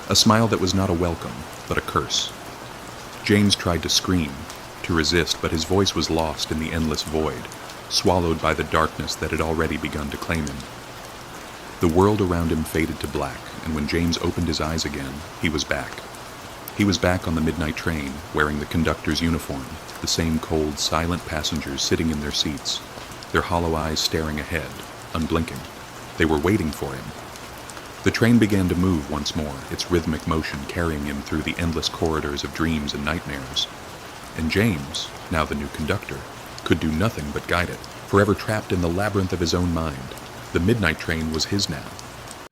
A smile that was not a welcome, but a curse. James tried to scream, to resist, but his voice was lost in the endless void, swallowed by the darkness that had already begun to claim him. The world around him faded to black, and when James opened his eyes again, he was back. He was back on the midnight train, wearing the conductor's uniform, the same cold, silent passengers sitting in their seats, their hollow eyes staring ahead, unblinking. They were waiting for him. The train began to move once more, its rhythmic motion carrying him through the endless corridors of dreams and nightmares. And James, now the new conductor, could do nothing but guide it, forever trapped in the labyrinth of his own mind. The midnight train was his now.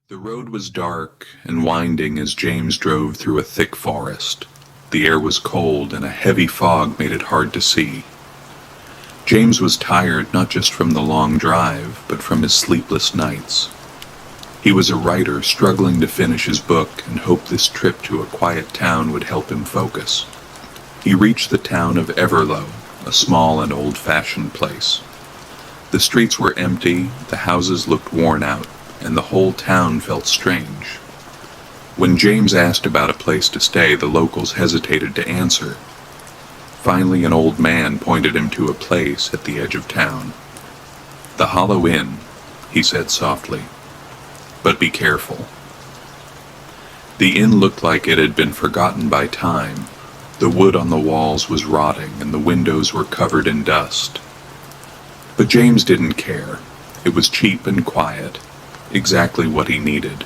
The road was dark and winding as James drove through a thick forest. The air was cold and a heavy fog made it hard to see. James was tired not just from the long drive, but from his sleepless nights. He was a writer struggling to finish his book and hoped this trip to a quiet town would help him focus. He reached the town of Everlow, a small and old-fashioned place. The streets were empty, the houses looked worn out, and the whole town felt strange. When James asked about a place to stay, the locals hesitated to answer. Finally, an old man pointed him to a place at the edge of town. "The Hollow Inn," he said softly. "But be careful." The inn looked like it had been forgotten by time. The wood on the walls was rotting and the windows were covered in dust. But James didn't care. It was cheap and quiet, exactly what he needed.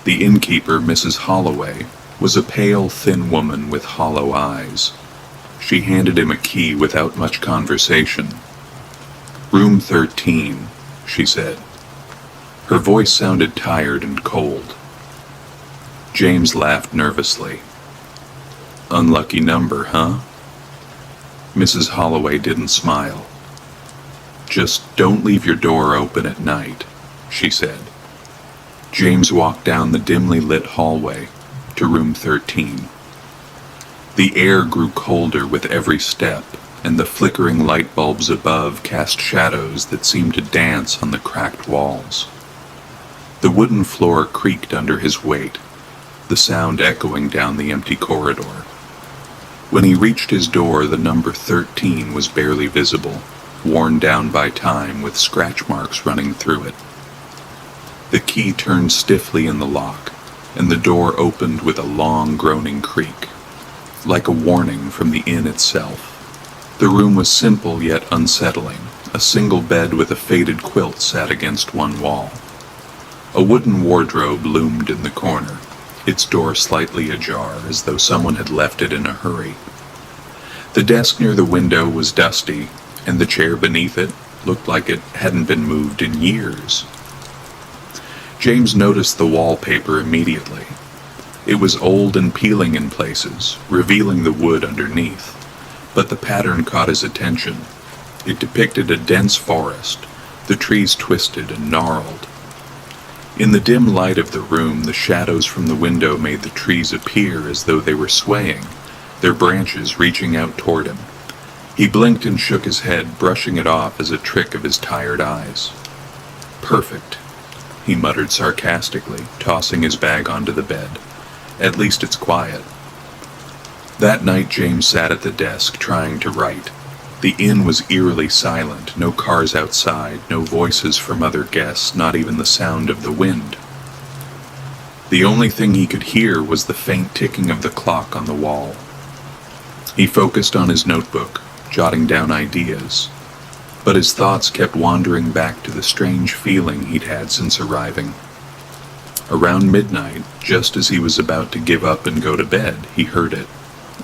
The innkeeper, Mrs. Holloway, was a pale, thin woman with hollow eyes. She handed him a key without much conversation. "Room 13, she said. Her voice sounded tired and cold. James laughed nervously. "Unlucky number, huh?" Mrs. Holloway didn't smile. "Just don't leave your door open at night," she said. James walked down the dimly lit hallway to room 13. The air grew colder with every step, and the flickering light bulbs above cast shadows that seemed to dance on the cracked walls. The wooden floor creaked under his weight, the sound echoing down the empty corridor. When he reached his door, the number 13 was barely visible, worn down by time with scratch marks running through it. The key turned stiffly in the lock, and the door opened with a long groaning creak, like a warning from the inn itself. The room was simple yet unsettling. A single bed with a faded quilt sat against one wall. A wooden wardrobe loomed in the corner, its door slightly ajar as though someone had left it in a hurry. The desk near the window was dusty, and the chair beneath it looked like it hadn't been moved in years. James noticed the wallpaper immediately. It was old and peeling in places, revealing the wood underneath, but the pattern caught his attention. It depicted a dense forest, the trees twisted and gnarled. In the dim light of the room, the shadows from the window made the trees appear as though they were swaying, their branches reaching out toward him. He blinked and shook his head, brushing it off as a trick of his tired eyes. "Perfect," he muttered sarcastically, tossing his bag onto the bed. "At least it's quiet." That night James sat at the desk, trying to write. The inn was eerily silent, no cars outside, no voices from other guests, not even the sound of the wind. The only thing he could hear was the faint ticking of the clock on the wall. He focused on his notebook, jotting down ideas, but his thoughts kept wandering back to the strange feeling he'd had since arriving. Around midnight, just as he was about to give up and go to bed, he heard it,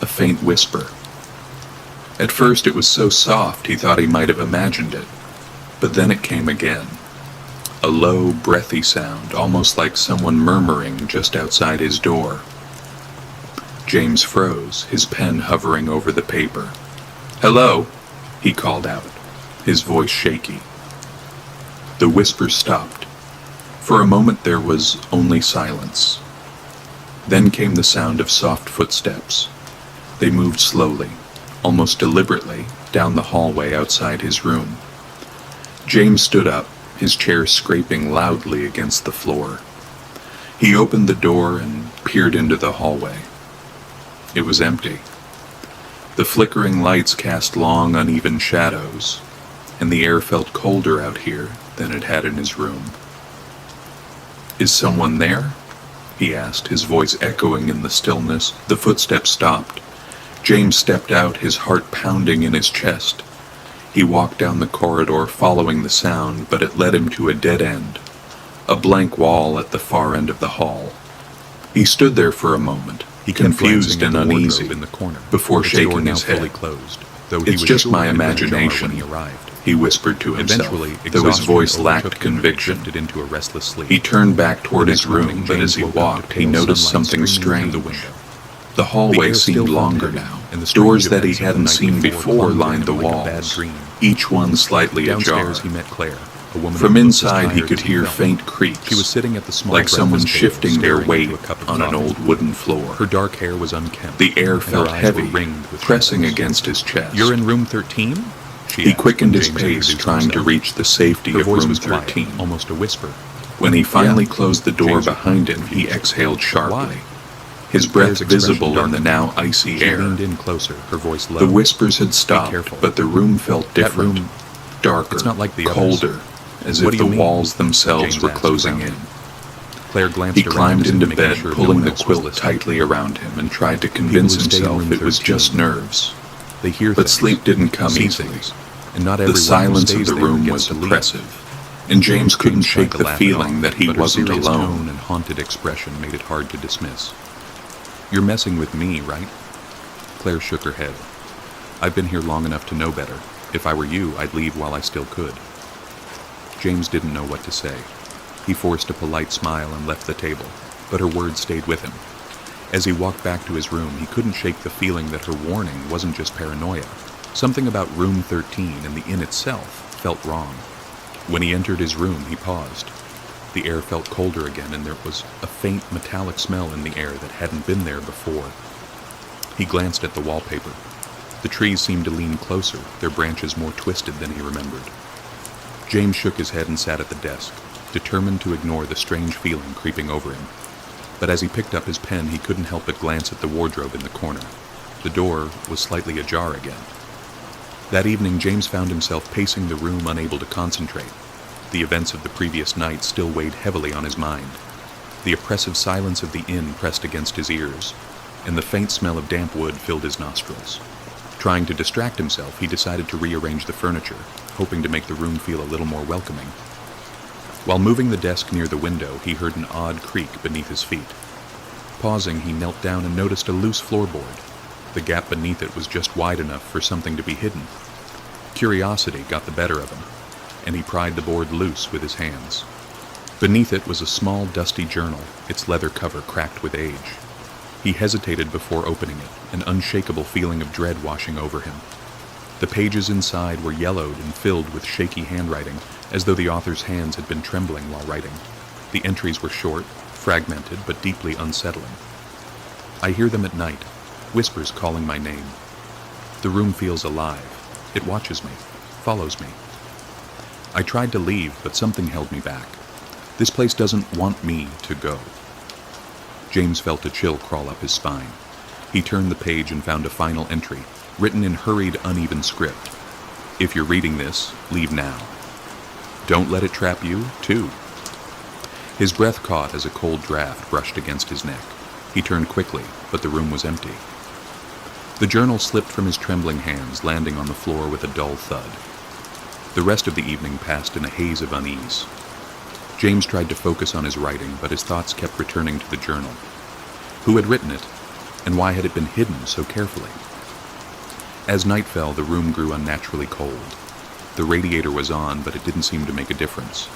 a faint whisper. At first it was so soft he thought he might have imagined it, but then it came again. A low, breathy sound, almost like someone murmuring just outside his door. James froze, his pen hovering over the paper. "Hello," he called out, his voice shaky. The whisper stopped. For a moment there was only silence. Then came the sound of soft footsteps. They moved slowly, almost deliberately, down the hallway outside his room. James stood up, his chair scraping loudly against the floor. He opened the door and peered into the hallway. It was empty. The flickering lights cast long, uneven shadows, and the air felt colder out here than it had in his room. "Is someone there?" he asked, his voice echoing in the stillness. The footsteps stopped. James stepped out, his heart pounding in his chest. He walked down the corridor, following the sound, but it led him to a dead end, a blank wall at the far end of the hall. He stood there for a moment, confused and uneasy, in the corner, before shaking his head. fully closed, though "It's just my imagination," he arrived. he whispered to himself, Eventually, though his voice exhaustion lacked overtook him and conviction. drifted into a restless sleep. He turned back toward The his next morning, room, but as he James woke up to walked, he pale noticed sunlight something streaming strange. through the window. The hallway air still seemed felt longer heavy, now. and the strange Doors that he events of the hadn't night seen before clung to lined the him like a bad walls, dream. each one slightly ajar. Downstairs, he met Claire, a woman From who looked as inside, he tired could as hear felt. faint creaks, She was sitting at the small like someone breakfast table, shifting their staring weight into a cup of on an coffee. old wooden floor. Her dark hair was unkempt. The air and her felt eyes heavy, were ringed with pressing shadows. against his chest. "You're in room 13?" He quickened his pace, introduced trying to himself. reach the safety Her of voice room was quiet, 13. almost a whisper. When he finally Yeah. closed the door James behind him, was he confused. exhaled sharply. his breath visible in the now icy She air. leaned in closer, her voice low. The whispers had stopped, careful. but the room felt different, room- darker, it's not like the others. colder, as What if do the you mean? walls themselves James were asked, closing frowning. in. Claire glanced He around climbed as if into making bed, sure no pulling one the else was quilt listening. tightly around him, and tried to convince who stay in himself room it was 13. just nerves. They hear But things, sleep didn't come see easily. things, and not The everyone who silence stays of the there room gets was to leave. oppressive, and James couldn't James tried shake to the laugh it feeling off, that he but her wasn't serious alone. tone and haunted expression made it hard to dismiss. You're messing with me, right? Claire shook her head. I've been here long enough to know better. If I were you, I'd leave while I still could. James didn't know what to say. He forced a polite smile and left the table, but her words stayed with him. As he walked back to his room, he couldn't shake the feeling that her warning wasn't just paranoia. Something about room 13 and the inn itself felt wrong. When he entered his room, he paused. The air felt colder again, and there was a faint metallic smell in the air that hadn't been there before. He glanced at the wallpaper. The trees seemed to lean closer, their branches more twisted than he remembered. James shook his head and sat at the desk, determined to ignore the strange feeling creeping over him. But as he picked up his pen, he couldn't help but glance at the wardrobe in the corner. The door was slightly ajar again. That evening, James found himself pacing the room, unable to concentrate. The events of the previous night still weighed heavily on his mind. The oppressive silence of the inn pressed against his ears, and the faint smell of damp wood filled his nostrils. Trying to distract himself, he decided to rearrange the furniture, hoping to make the room feel a little more welcoming. While moving the desk near the window, he heard an odd creak beneath his feet. Pausing, he knelt down and noticed a loose floorboard. The gap beneath it was just wide enough for something to be hidden. Curiosity got the better of him, and he pried the board loose with his hands. Beneath it was a small, dusty journal, its leather cover cracked with age. He hesitated before opening it, an unshakable feeling of dread washing over him. The pages inside were yellowed and filled with shaky handwriting, as though the author's hands had been trembling while writing. The entries were short, fragmented, but deeply unsettling. I hear them at night, whispers calling my name. The room feels alive. It watches me, follows me. I tried to leave, but something held me back. This place doesn't want me to go. James felt a chill crawl up his spine. He turned the page and found a final entry, written in hurried, uneven script. If you're reading this, leave now. Don't let it trap you, too. His breath caught as a cold draft brushed against his neck. He turned quickly, but the room was empty. The journal slipped from his trembling hands, landing on the floor with a dull thud. The rest of the evening passed in a haze of unease. James tried to focus on his writing, but his thoughts kept returning to the journal. Who had written it, and why had it been hidden so carefully? As night fell, the room grew unnaturally cold. The radiator was on, but it didn't seem to make a difference.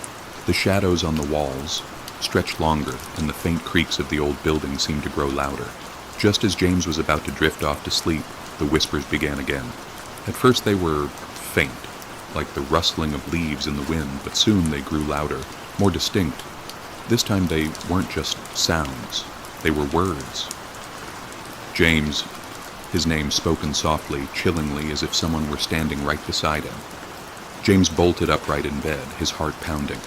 The shadows on the walls stretched longer, and the faint creaks of the old building seemed to grow louder. Just as James was about to drift off to sleep, the whispers began again. At first they were faint, like the rustling of leaves in the wind, but soon they grew louder, more distinct. This time they weren't just sounds, they were words. James, his name spoken softly, chillingly, as if someone were standing right beside him. James bolted upright in bed, his heart pounding.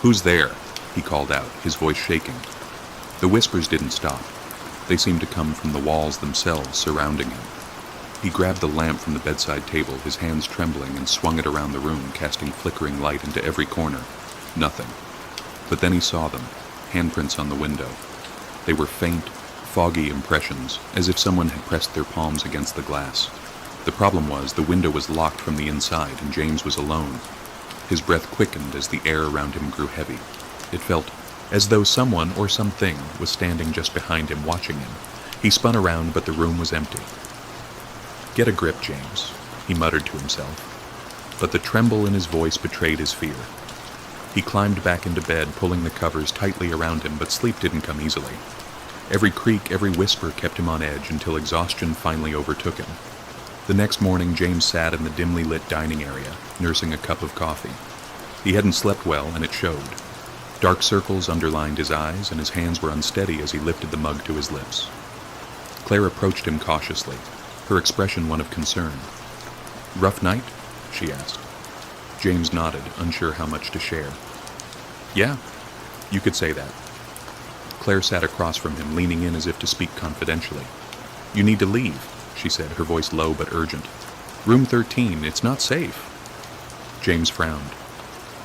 "Who's there?" he called out, his voice shaking. The whispers didn't stop. They seemed to come from the walls themselves, surrounding him. He grabbed the lamp from the bedside table, his hands trembling, and swung it around the room, casting flickering light into every corner. Nothing. But then he saw them, handprints on the window. They were faint, foggy impressions, as if someone had pressed their palms against the glass. The problem was, the window was locked from the inside, and James was alone. His breath quickened as the air around him grew heavy. It felt as though someone or something was standing just behind him, watching him. He spun around, but the room was empty. "Get a grip, James," he muttered to himself. But the tremble in his voice betrayed his fear. He climbed back into bed, pulling the covers tightly around him, but sleep didn't come easily. Every creak, every whisper kept him on edge until exhaustion finally overtook him. The next morning, James sat in the dimly lit dining area, nursing a cup of coffee. He hadn't slept well, and it showed. Dark circles underlined his eyes, and his hands were unsteady as he lifted the mug to his lips. Claire approached him cautiously, her expression one of concern. "Rough night?" she asked. James nodded, unsure how much to share. "Yeah, you could say that." Claire sat across from him, leaning in as if to speak confidentially. "You need to leave," she said, her voice low but urgent. "Room 13, it's not safe." James frowned.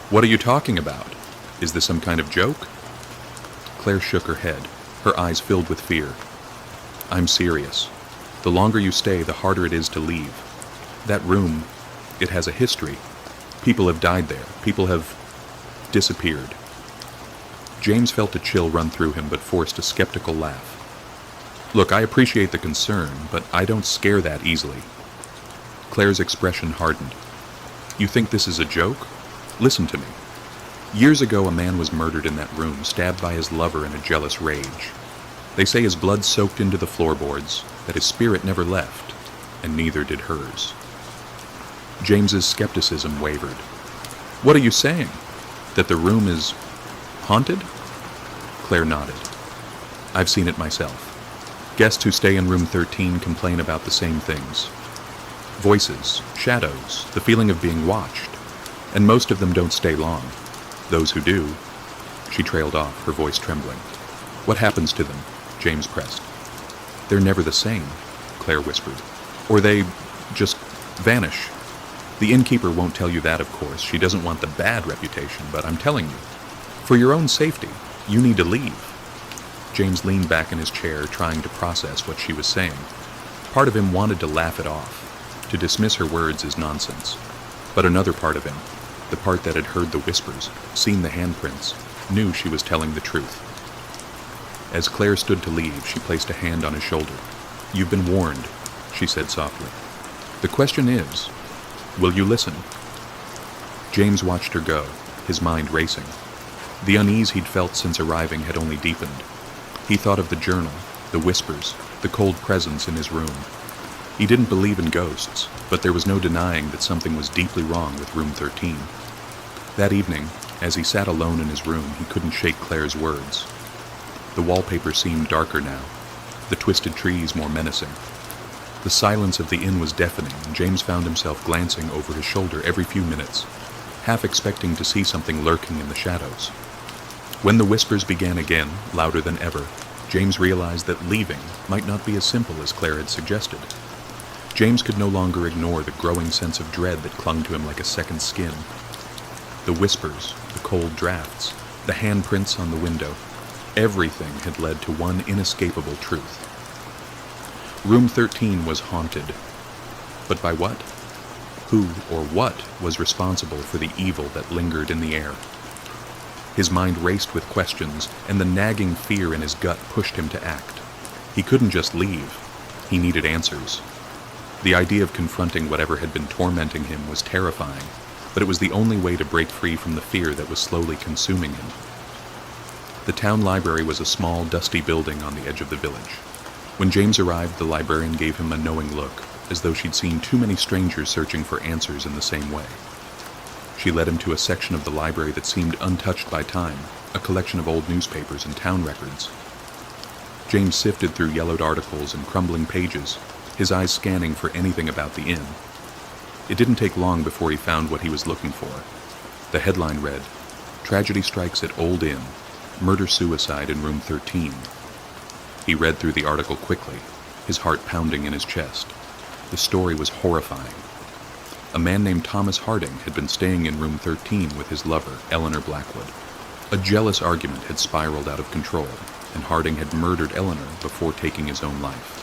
"What are you talking about? Is this some kind of joke?" Claire shook her head, her eyes filled with fear. "I'm serious. The longer you stay, the harder it is to leave. That room, it has a history. People have died there. People have disappeared." James felt a chill run through him, but forced a skeptical laugh. "Look, I appreciate the concern, but I don't scare that easily." Claire's expression hardened. "You think this is a joke? Listen to me. Years ago, a man was murdered in that room, stabbed by his lover in a jealous rage. They say his blood soaked into the floorboards, that his spirit never left, and neither did hers." James's skepticism wavered. "What are you saying? That the room is haunted?" Claire nodded. "I've seen it myself. Guests who stay in room 13 complain about the same things. Voices, shadows, the feeling of being watched. And most of them don't stay long. Those who do..." She trailed off, her voice trembling. "What happens to them?" James pressed. "They're never the same," Claire whispered. "Or they just vanish. The innkeeper won't tell you that, of course. She doesn't want the bad reputation, but I'm telling you, for your own safety, you need to leave." James leaned back in his chair, trying to process what she was saying. Part of him wanted to laugh it off, to dismiss her words as nonsense. But another part of him, the part that had heard the whispers, seen the handprints, knew she was telling the truth. As Claire stood to leave, she placed a hand on his shoulder. "You've been warned," she said softly. "The question is, will you listen?" James watched her go, his mind racing. The unease he'd felt since arriving had only deepened. He thought of the journal, the whispers, the cold presence in his room. He didn't believe in ghosts, but there was no denying that something was deeply wrong with room 13. That evening, as he sat alone in his room, he couldn't shake Claire's words. The wallpaper seemed darker now, the twisted trees more menacing. The silence of the inn was deafening, and James found himself glancing over his shoulder every few minutes, half expecting to see something lurking in the shadows. When the whispers began again, louder than ever, James realized that leaving might not be as simple as Claire had suggested. James could no longer ignore the growing sense of dread that clung to him like a second skin. The whispers, the cold drafts, the handprints on the window, everything had led to one inescapable truth. Room 13 was haunted. But by what? Who or what was responsible for the evil that lingered in the air? His mind raced with questions, and the nagging fear in his gut pushed him to act. He couldn't just leave. He needed answers. The idea of confronting whatever had been tormenting him was terrifying, but it was the only way to break free from the fear that was slowly consuming him. The town library was a small, dusty building on the edge of the village. When James arrived, the librarian gave him a knowing look, as though she'd seen too many strangers searching for answers in the same way. She led him to a section of the library that seemed untouched by time, a collection of old newspapers and town records. James sifted through yellowed articles and crumbling pages, his eyes scanning for anything about the inn. It didn't take long before he found what he was looking for. The headline read, "Tragedy strikes at Old Inn. Murder-suicide in room 13. He read through the article quickly, his heart pounding in his chest. The story was horrifying. A man named Thomas Harding had been staying in room 13 with his lover, Eleanor Blackwood. A jealous argument had spiraled out of control, and Harding had murdered Eleanor before taking his own life.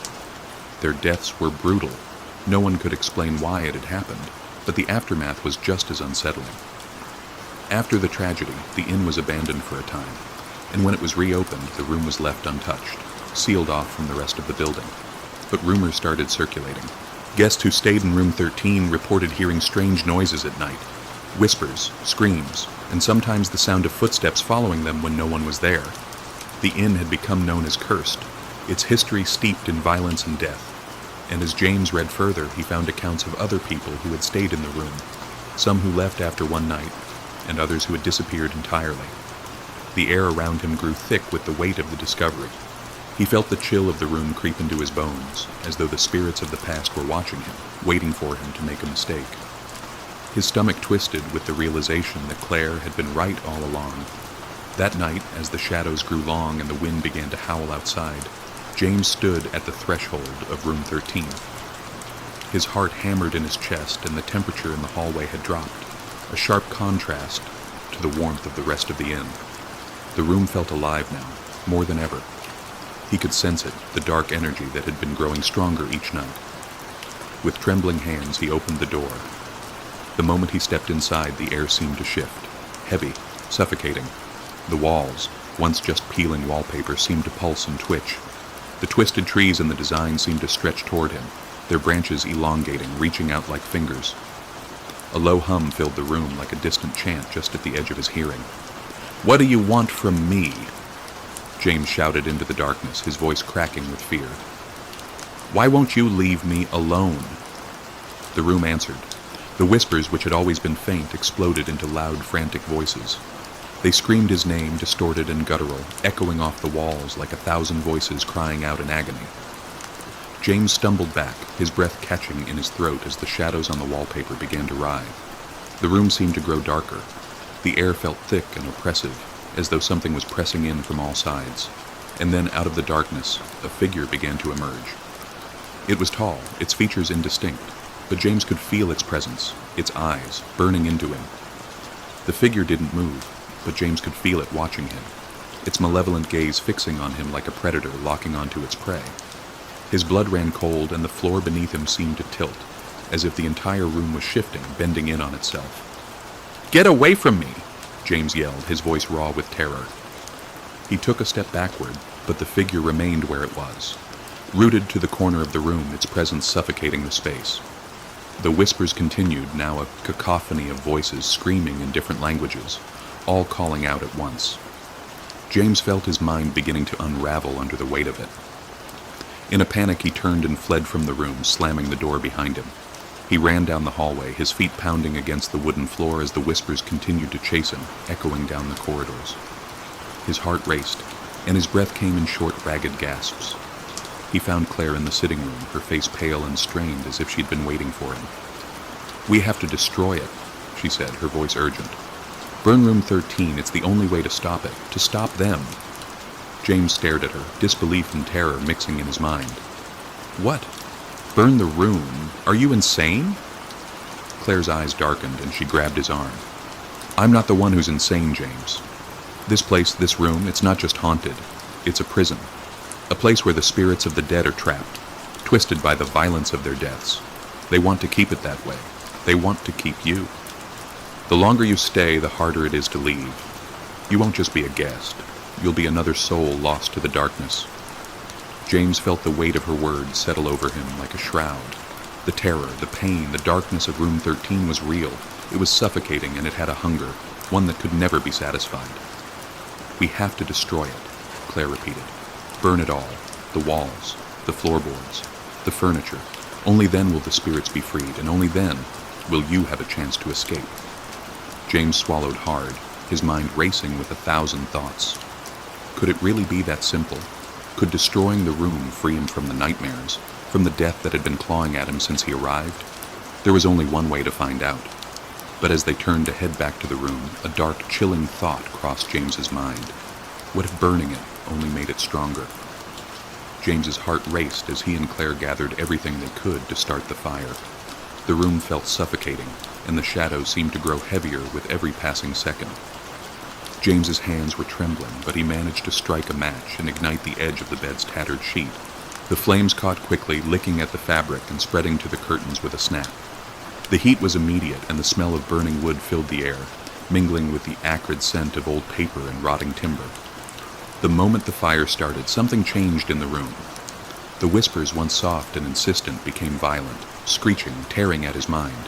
Their deaths were brutal. No one could explain why it had happened, but the aftermath was just as unsettling. After the tragedy, the inn was abandoned for a time, and when it was reopened, the room was left untouched, sealed off from the rest of the building. But rumors started circulating. Guests who stayed in room 13 reported hearing strange noises at night, whispers, screams, and sometimes the sound of footsteps following them when no one was there. The inn had become known as cursed, its history steeped in violence and death. And as James read further, he found accounts of other people who had stayed in the room, some who left after one night, and others who had disappeared entirely. The air around him grew thick with the weight of the discovery. He felt the chill of the room creep into his bones, as though the spirits of the past were watching him, waiting for him to make a mistake. His stomach twisted with the realization that Claire had been right all along. That night, as the shadows grew long and the wind began to howl outside, James stood at the threshold of room 13. His heart hammered in his chest, and the temperature in the hallway had dropped, a sharp contrast to the warmth of the rest of the inn. The room felt alive now, more than ever. He could sense it, the dark energy that had been growing stronger each night. With trembling hands, he opened the door. The moment he stepped inside, the air seemed to shift, heavy, suffocating. The walls, once just peeling wallpaper, seemed to pulse and twitch. The twisted trees in the design seemed to stretch toward him, their branches elongating, reaching out like fingers. A low hum filled the room like a distant chant just at the edge of his hearing. "What do you want from me?" James shouted into the darkness, his voice cracking with fear. "Why won't you leave me alone?" The room answered. The whispers, which had always been faint, exploded into loud, frantic voices. They screamed his name, distorted and guttural, echoing off the walls like 1,000 voices crying out in agony. James stumbled back, his breath catching in his throat as the shadows on the wallpaper began to writhe. The room seemed to grow darker. The air felt thick and oppressive, as though something was pressing in from all sides. And then, out of the darkness, a figure began to emerge. It was tall, its features indistinct, but James could feel its presence, its eyes, burning into him. The figure didn't move, but James could feel it watching him, its malevolent gaze fixing on him like a predator locking onto its prey. His blood ran cold, and the floor beneath him seemed to tilt, as if the entire room was shifting, bending in on itself. "Get away from me!" James yelled, his voice raw with terror. He took a step backward, but the figure remained where it was, rooted to the corner of the room, its presence suffocating the space. The whispers continued, now a cacophony of voices screaming in different languages, all calling out at once. James felt his mind beginning to unravel under the weight of it. In a panic, he turned and fled from the room, slamming the door behind him. He ran down the hallway, his feet pounding against the wooden floor as the whispers continued to chase him, echoing down the corridors. His heart raced, and his breath came in short, ragged gasps. He found Claire in the sitting room, her face pale and strained as if she'd been waiting for him. "We have to destroy it," she said, her voice urgent. "Burn room 13, it's the only way to stop it, to stop them." James stared at her, disbelief and terror mixing in his mind. "What? Burn the room? Are you insane?" Claire's eyes darkened and she grabbed his arm. "I'm not the one who's insane, James. This place, this room, it's not just haunted. It's a prison. A place where the spirits of the dead are trapped, twisted by the violence of their deaths. They want to keep it that way. They want to keep you. The longer you stay, the harder it is to leave. You won't just be a guest. You'll be another soul lost to the darkness." James felt the weight of her words settle over him like a shroud. The terror, the pain, the darkness of room 13 was real. It was suffocating, and it had a hunger, one that could never be satisfied. "We have to destroy it," Claire repeated. "Burn it all. The walls, the floorboards, the furniture. Only then will the spirits be freed, and only then will you have a chance to escape." James swallowed hard, his mind racing with 1,000 thoughts. Could it really be that simple? Could destroying the room free him from the nightmares, from the death that had been clawing at him since he arrived? There was only one way to find out. But as they turned to head back to the room, a dark, chilling thought crossed James's mind. What if burning it only made it stronger? James's heart raced as he and Claire gathered everything they could to start the fire. The room felt suffocating, and the shadows seemed to grow heavier with every passing second. James's hands were trembling, but he managed to strike a match and ignite the edge of the bed's tattered sheet. The flames caught quickly, licking at the fabric and spreading to the curtains with a snap. The heat was immediate, and the smell of burning wood filled the air, mingling with the acrid scent of old paper and rotting timber. The moment the fire started, something changed in the room. The whispers, once soft and insistent, became violent, screeching, tearing at his mind.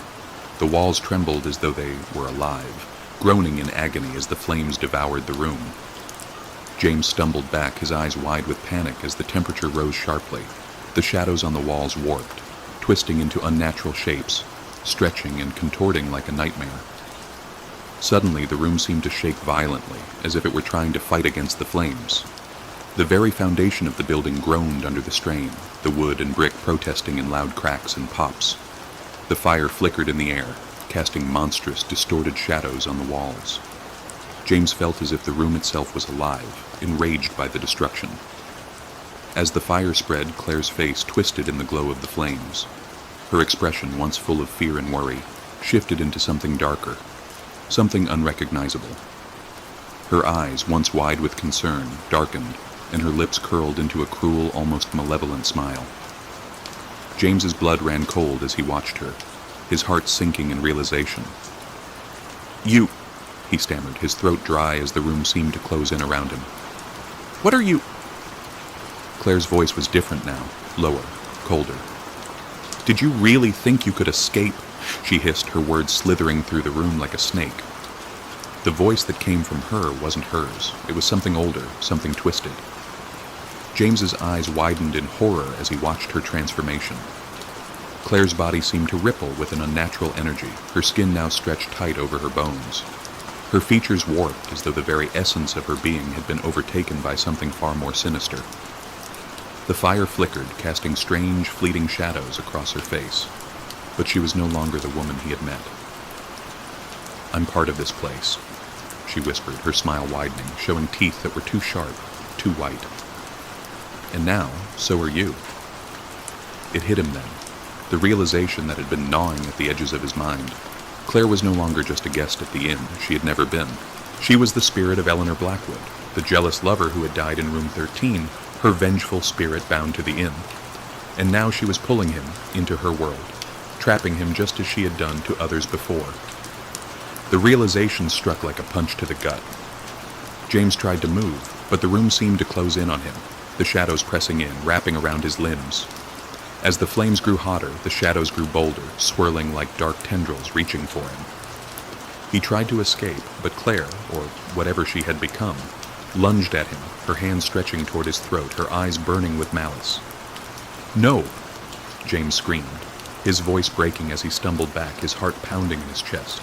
The walls trembled as though they were alive, groaning in agony as the flames devoured the room. James stumbled back, his eyes wide with panic as the temperature rose sharply. The shadows on the walls warped, twisting into unnatural shapes, stretching and contorting like a nightmare. Suddenly, the room seemed to shake violently, as if it were trying to fight against the flames. The very foundation of the building groaned under the strain, the wood and brick protesting in loud cracks and pops. The fire flickered in the air, casting monstrous, distorted shadows on the walls. James felt as if the room itself was alive, enraged by the destruction. As the fire spread, Claire's face twisted in the glow of the flames. Her expression, once full of fear and worry, shifted into something darker, something unrecognizable. Her eyes, once wide with concern, darkened, and her lips curled into a cruel, almost malevolent smile. James's blood ran cold as he watched her, his heart sinking in realization. "You," he stammered, his throat dry as the room seemed to close in around him. "What are you—" Claire's voice was different now, lower, colder. "Did you really think you could escape?" she hissed, her words slithering through the room like a snake. The voice that came from her wasn't hers. It was something older, something twisted. James's eyes widened in horror as he watched her transformation. Claire's body seemed to ripple with an unnatural energy, her skin now stretched tight over her bones. Her features warped as though the very essence of her being had been overtaken by something far more sinister. The fire flickered, casting strange, fleeting shadows across her face, but she was no longer the woman he had met. "I'm part of this place," she whispered, her smile widening, showing teeth that were too sharp, too white. "And now, so are you." It hit him then, the realization that had been gnawing at the edges of his mind. Claire was no longer just a guest at the inn. She had never been. She was the spirit of Eleanor Blackwood, the jealous lover who had died in room 13, her vengeful spirit bound to the inn. And now she was pulling him into her world, trapping him just as she had done to others before. The realization struck like a punch to the gut. James tried to move, but the room seemed to close in on him, the shadows pressing in, wrapping around his limbs. As the flames grew hotter, the shadows grew bolder, swirling like dark tendrils reaching for him. He tried to escape, but Claire, or whatever she had become, lunged at him, her hands stretching toward his throat, her eyes burning with malice. "No!" James screamed, his voice breaking as he stumbled back, his heart pounding in his chest.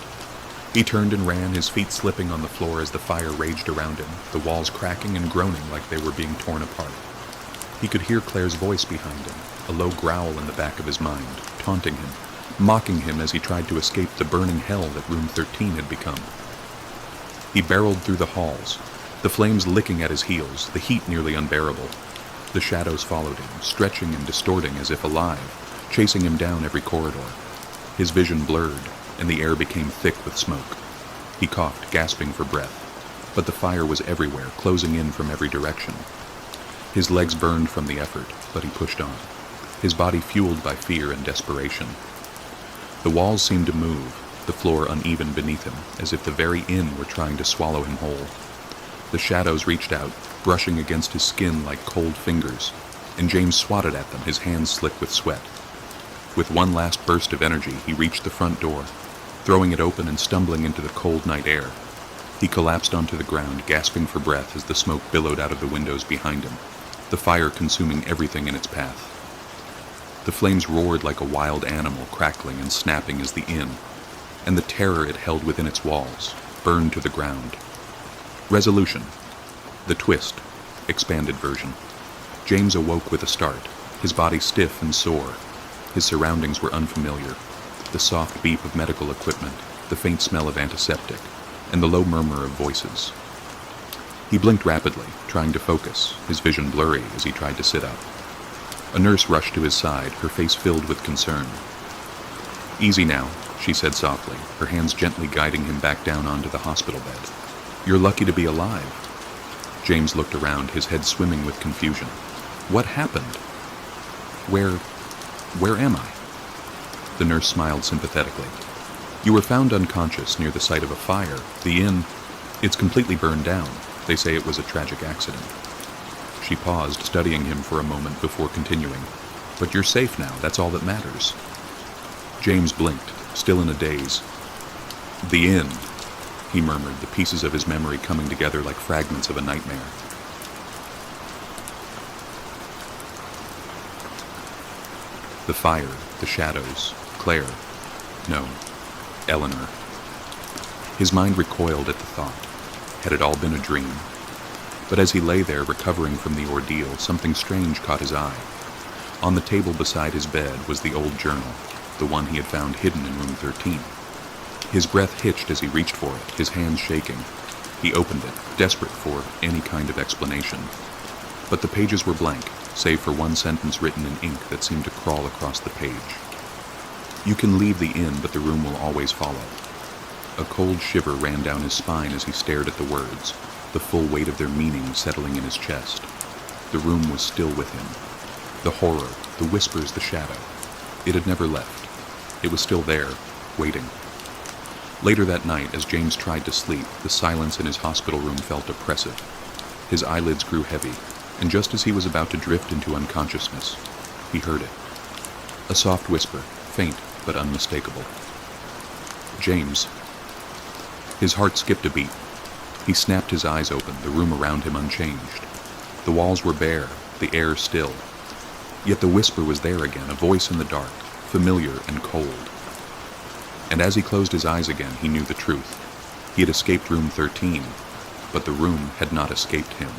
He turned and ran, his feet slipping on the floor as the fire raged around him, the walls cracking and groaning like they were being torn apart. He could hear Claire's voice behind him, a low growl in the back of his mind, taunting him, mocking him as he tried to escape the burning hell that room 13 had become. He barreled through the halls, the flames licking at his heels, the heat nearly unbearable. The shadows followed him, stretching and distorting as if alive, chasing him down every corridor. His vision blurred, and the air became thick with smoke. He coughed, gasping for breath, but the fire was everywhere, closing in from every direction. His legs burned from the effort, but he pushed on, his body fueled by fear and desperation. The walls seemed to move, the floor uneven beneath him, as if the very inn were trying to swallow him whole. The shadows reached out, brushing against his skin like cold fingers, and James swatted at them, his hands slick with sweat. With one last burst of energy, he reached the front door, throwing it open and stumbling into the cold night air. He collapsed onto the ground, gasping for breath as the smoke billowed out of the windows behind him, the fire consuming everything in its path. The flames roared like a wild animal, crackling and snapping as the inn, and the terror it held within its walls, burned to the ground. Resolution. The twist. Expanded version. James awoke with a start, his body stiff and sore. His surroundings were unfamiliar. The soft beep of medical equipment, the faint smell of antiseptic, and the low murmur of voices. He blinked rapidly, trying to focus, his vision blurry as he tried to sit up. A nurse rushed to his side, her face filled with concern. "Easy now," she said softly, her hands gently guiding him back down onto the hospital bed. "You're lucky to be alive." James looked around, his head swimming with confusion. What happened? Where am I? The nurse smiled sympathetically. "You were found unconscious near the site of a fire. The inn, it's completely burned down. They say it was a tragic accident." She paused, studying him for a moment before continuing. "But you're safe now, that's all that matters." James blinked, still in a daze. "The inn," he murmured, the pieces of his memory coming together like fragments of a nightmare. The fire, the shadows, Claire. No, Eleanor. His mind recoiled at the thought. Had it all been a dream? But as he lay there recovering from the ordeal, something strange caught his eye. On the table beside his bed was the old journal, the one he had found hidden in room 13. His breath hitched as he reached for it, his hands shaking. He opened it, desperate for any kind of explanation. But the pages were blank, save for one sentence written in ink that seemed to crawl across the page. "You can leave the inn, but the room will always follow." A cold shiver ran down his spine as he stared at the words, the full weight of their meaning settling in his chest. The room was still with him. The horror, the whispers, the shadow. It had never left. It was still there, waiting. Later that night, as James tried to sleep, the silence in his hospital room felt oppressive. His eyelids grew heavy, and just as he was about to drift into unconsciousness, he heard it. A soft whisper, faint but unmistakable. "James." His heart skipped a beat. He snapped his eyes open, the room around him unchanged. The walls were bare, the air still. Yet the whisper was there again, a voice in the dark, familiar and cold. And as he closed his eyes again, he knew the truth. He had escaped room 13, but the room had not escaped him.